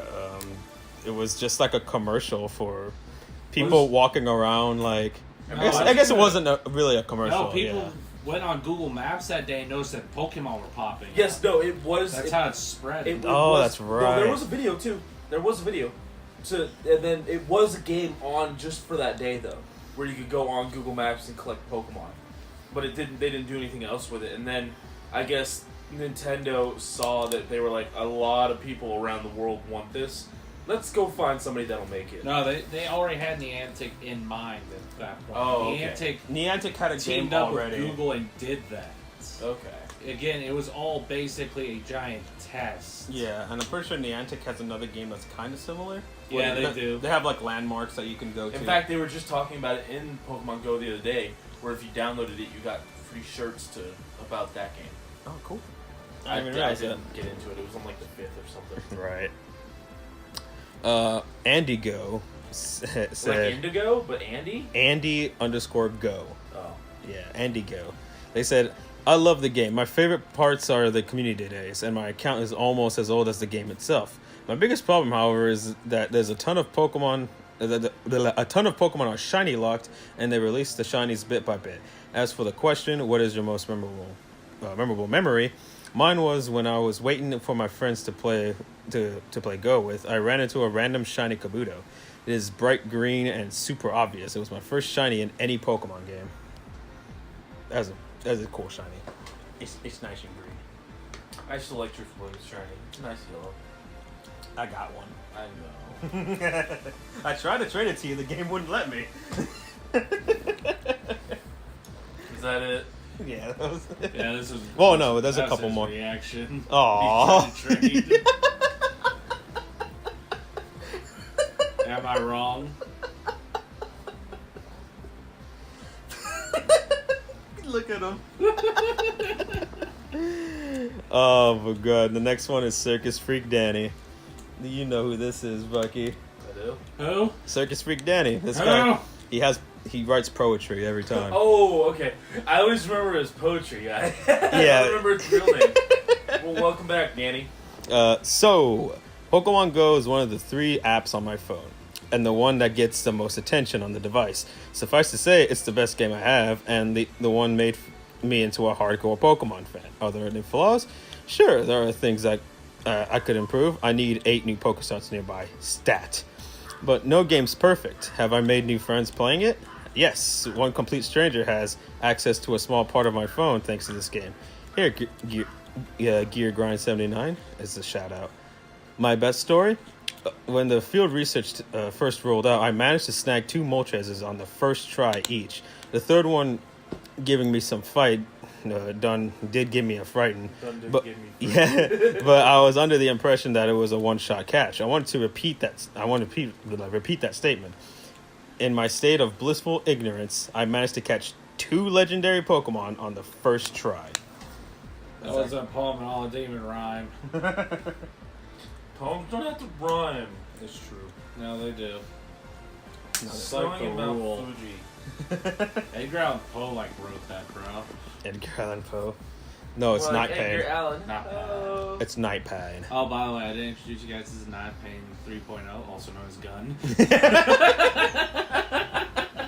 it was just like a commercial for people walking around like... I guess it wasn't really a commercial. No, people went on Google Maps that day and noticed that Pokemon were popping. Yes, no, it was... That's how it spread. That's right. No, there was a video, too. There was a video. And then it was a game on just for that day, though, where you could go on Google Maps and collect Pokemon. But they didn't do anything else with it. And then I guess Nintendo saw that they were like, a lot of people around the world want this. Let's go find somebody that'll make it. No, they already had Niantic in mind at that point. Oh, okay. Niantic had a game teamed up already. with Google and did that. Okay. Again, it was all basically a giant test. Yeah, and I'm pretty sure Niantic has another game that's kind of similar. Yeah, they do. They have like landmarks that you can go to. In fact, they were just talking about it in Pokemon Go the other day, where if you downloaded it, you got free shirts about that game. Oh, cool. I didn't realize that. didn't get into it. It was on like the 5th or something. Right. Andy Go said... Like Indigo, but Andy? Andy_Go. Oh. Yeah, Andy Go. They said, I love the game. My favorite parts are the community days, and my account is almost as old as the game itself. My biggest problem, however, is that there's a ton of Pokemon... a ton of Pokemon are shiny locked, and they release the shinies bit by bit. As for the question, what is your most memorable memory? Mine was when I was waiting for my friends to play Go with. I ran into a random shiny Kabuto. It is bright green and super obvious. It was my first shiny in any Pokemon game. That's a cool shiny. It's nice and green. I still like Truth Bloom's shiny. It's a nice yellow. I got one. I know. I tried to trade it to you. The game wouldn't let me. Is that it? Yeah, that was it. Yeah, this is. Well, no, there's a couple more. Reaction. Aww. Am I wrong? Look at him. Oh my god. The next one is Circus Freak Danny. You know who this is, Bucky. I do. Who? Circus Freak Danny. This guy. He writes poetry every time. Oh, okay. I always remember his poetry guy. Yeah. I don't remember his real name. Well, welcome back, Danny. So, Pokemon Go is one of the 3 apps on my phone, and the one that gets the most attention on the device. Suffice to say, it's the best game I have, and the one made me into a hardcore Pokemon fan. Are there any flaws? Sure, there are things that I could improve. I need 8 new Pokestops nearby. Stat. But no game's perfect. Have I made new friends playing it? Yes, one complete stranger has access to a small part of my phone thanks to this game. Here, Gear Grind 79 is a shout out. My best story? When the field research first rolled out, I managed to snag 2 Moltres on the first try each. The third one giving me some fight did give me a frighten. But I was under the impression that it was a one-shot catch. I wanted to repeat that statement. In my state of blissful ignorance, I managed to catch 2 legendary Pokemon on the first try. That was a poem and all a demon rhyme. Poems don't have to rhyme. It's true. No, they do. It's like the Mount rule. Fuji. Edgar Allan Poe wrote that, bro. Edgar Allan Poe. No, it's Night Edgar Pain. Allan. Not bad. Oh. It's Night Pain. Oh, by the way, I didn't introduce you guys. This is Night Pain 3.0, also known as Gun.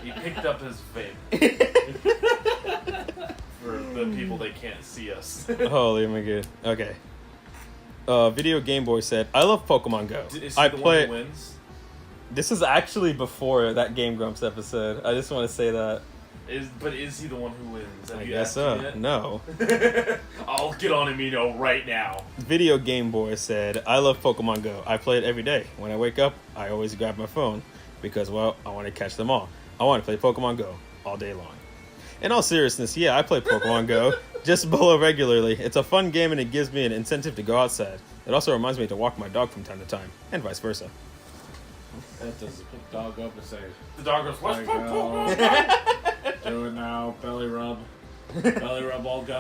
He picked up his vape. For the people that can't see us. Holy my god. Okay. Video Game Boy said, I love Pokemon Go. Is I he the play. one who wins? This is actually before that Game Grumps episode. I just want to say that. But is he the one who wins? Have I you guess asked him so. yet? No. I'll get on Amino right now. Video Game Boy said, I love Pokemon Go. I play it every day. When I wake up, I always grab my phone because, well, I want to catch them all. I want to play Pokemon Go all day long. In all seriousness, yeah, I play Pokemon Go, just below regularly. It's a fun game and it gives me an incentive to go outside. It also reminds me to walk my dog from time to time, and vice versa. That does pick dog up and say, The dog goes, let's There play you go. Pokemon. do it now, belly rub. Belly rub, all go.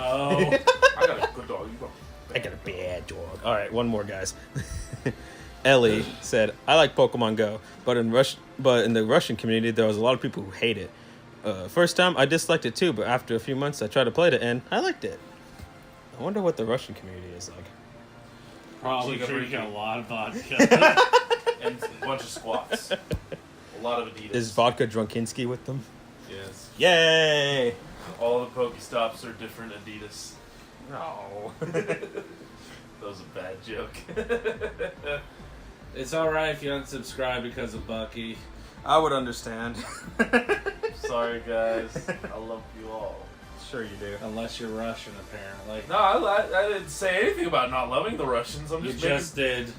I got a good dog. You go. I got a bad dog. All right, one more, guys. Ellie said, I like Pokemon Go, but in the Russian community, there was a lot of people who hate it. First time, I disliked it too, but after a few months, I tried to play it, and I liked it. I wonder what the Russian community is like. Probably Chica drinking Briki. a lot of vodka. And a bunch of squats. A lot of Adidas. Is Vodka Drunkinski with them? Yes. Yay! All the Pokestops are different Adidas. No. That was a bad joke. It's alright if you unsubscribe because of Bucky. I would understand. Sorry, guys. I love you all. Sure you do. Unless you're Russian, apparently. No, I didn't say anything about not loving the Russians. I'm You just just did.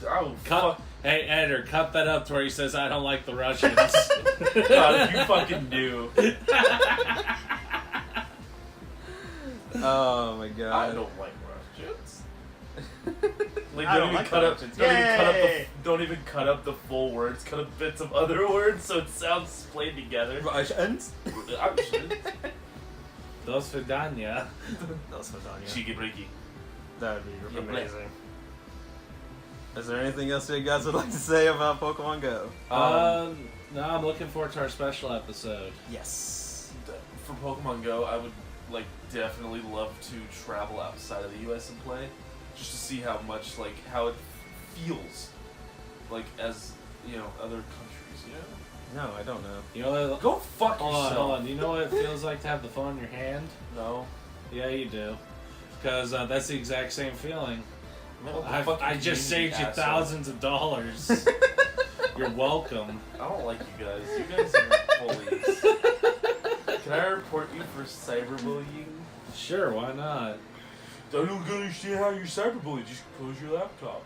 Oh, Cut. fuck. Hey, Eder, cut that up to where he says, I don't like the Russians. God, you fucking knew. Oh my god. I don't like Russians. Like, I don't don't even like cut the up. Russians. Don't even cut up the full words. Cut up bits of other words so it sounds played together. Russians? Dos Vidania. That's what I Cheeky breaky. That would be Yeah, amazing. Is there anything else you guys would like to say about Pokemon Go? No, I'm looking forward to our special episode. Yes. For Pokemon Go, I would definitely love to travel outside of the U.S. and play, just to see how much how it feels, as other countries. No, I don't know. You know what? Go fuck Hold yourself. on, hold on. You know what it feels like to have the phone in your hand? No. Yeah, you do. Because that's the exact same feeling. No, I just saved you thousands of dollars. You're welcome. I don't like you guys. You guys are bullies. Can I report you for cyberbullying? Sure, why not? I don't understand how you're cyberbullied. Just close your laptop.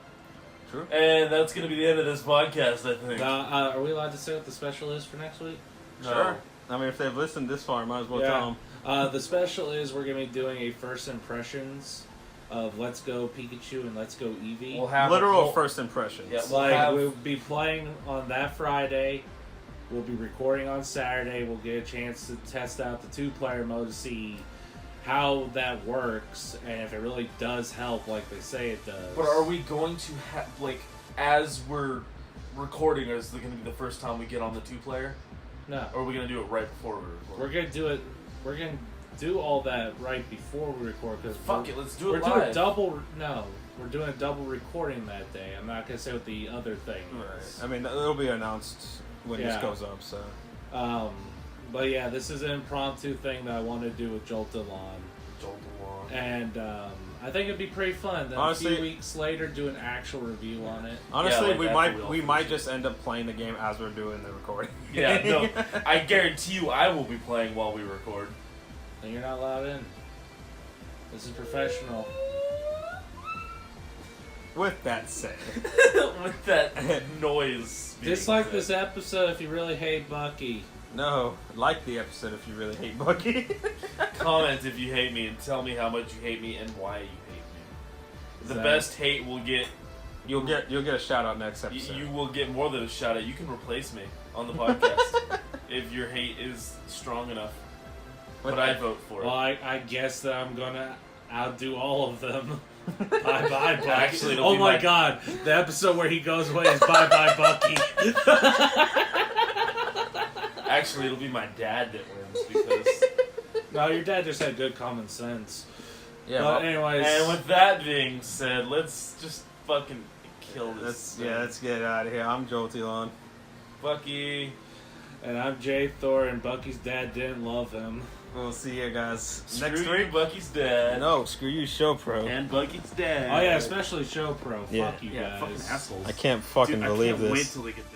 True. And that's going to be the end of this podcast, I think. Are we allowed to say what the special is for next week? No. Sure. I mean, if they've listened this far, might as well tell them. The special is we're going to be doing a first impressions of Let's Go Pikachu and Let's Go Eevee. We'll have Literal first impressions. Yeah, We'll be playing on that Friday. We'll be recording on Saturday. We'll get a chance to test out the 2-player mode to see how that works and if it really does help like they say it does. But are we going to have, as we're recording, is it going to be the first time we get on the 2-player? No. Or are we going to do it right before we record? We're going to do it. We're going to do all that right before we record. Cause Fuck it, let's do we're it doing live. we're doing a double recording that day. I'm not going to say what the other thing is. Right. I mean, it'll be announced when this Yeah. goes up, so. But yeah, this is an impromptu thing that I want to do with Joltalon. And I think it'd be pretty fun. Then Honestly, a few weeks later, do an actual review on it. Honestly, Yeah, we after might all we finish might it. just end up playing the game as we're doing the recording. Yeah, no, I guarantee you I will be playing while we record. And you're not allowed in. This is professional. With that said, With that noise. Just like this episode, if you really hate Bucky. no, like the episode if you really hate Bucky. Comment if you hate me and tell me how much you hate me and why you hate me. The Exactly. best hate will get... You'll get a shout out next You, episode. you will get more than a shout out. You can replace me on the podcast if your hate is strong enough. But I vote for Well, it. I guess that I'm gonna outdo all of them. Bye bye, Bucky. Actually, it'll oh be my my- god, the episode where he goes away is bye bye, Bucky. Actually, it'll be my dad that wins because. No, your dad just had good common sense. Yeah, But well, anyways, And with that being said, let's just fucking kill this. let's get out of here. I'm Joel Tilon. Bucky. and I'm Jay Thor, and Bucky's dad didn't love him. We'll see you guys Screw next you, week. Bucky's dad. No, screw you, Show Pro. And Bucky's dad. Oh yeah, especially Show Pro. Yeah. Fuck you Yeah, guys. fucking assholes. I can't fucking Dude, believe I can't this. wait till they get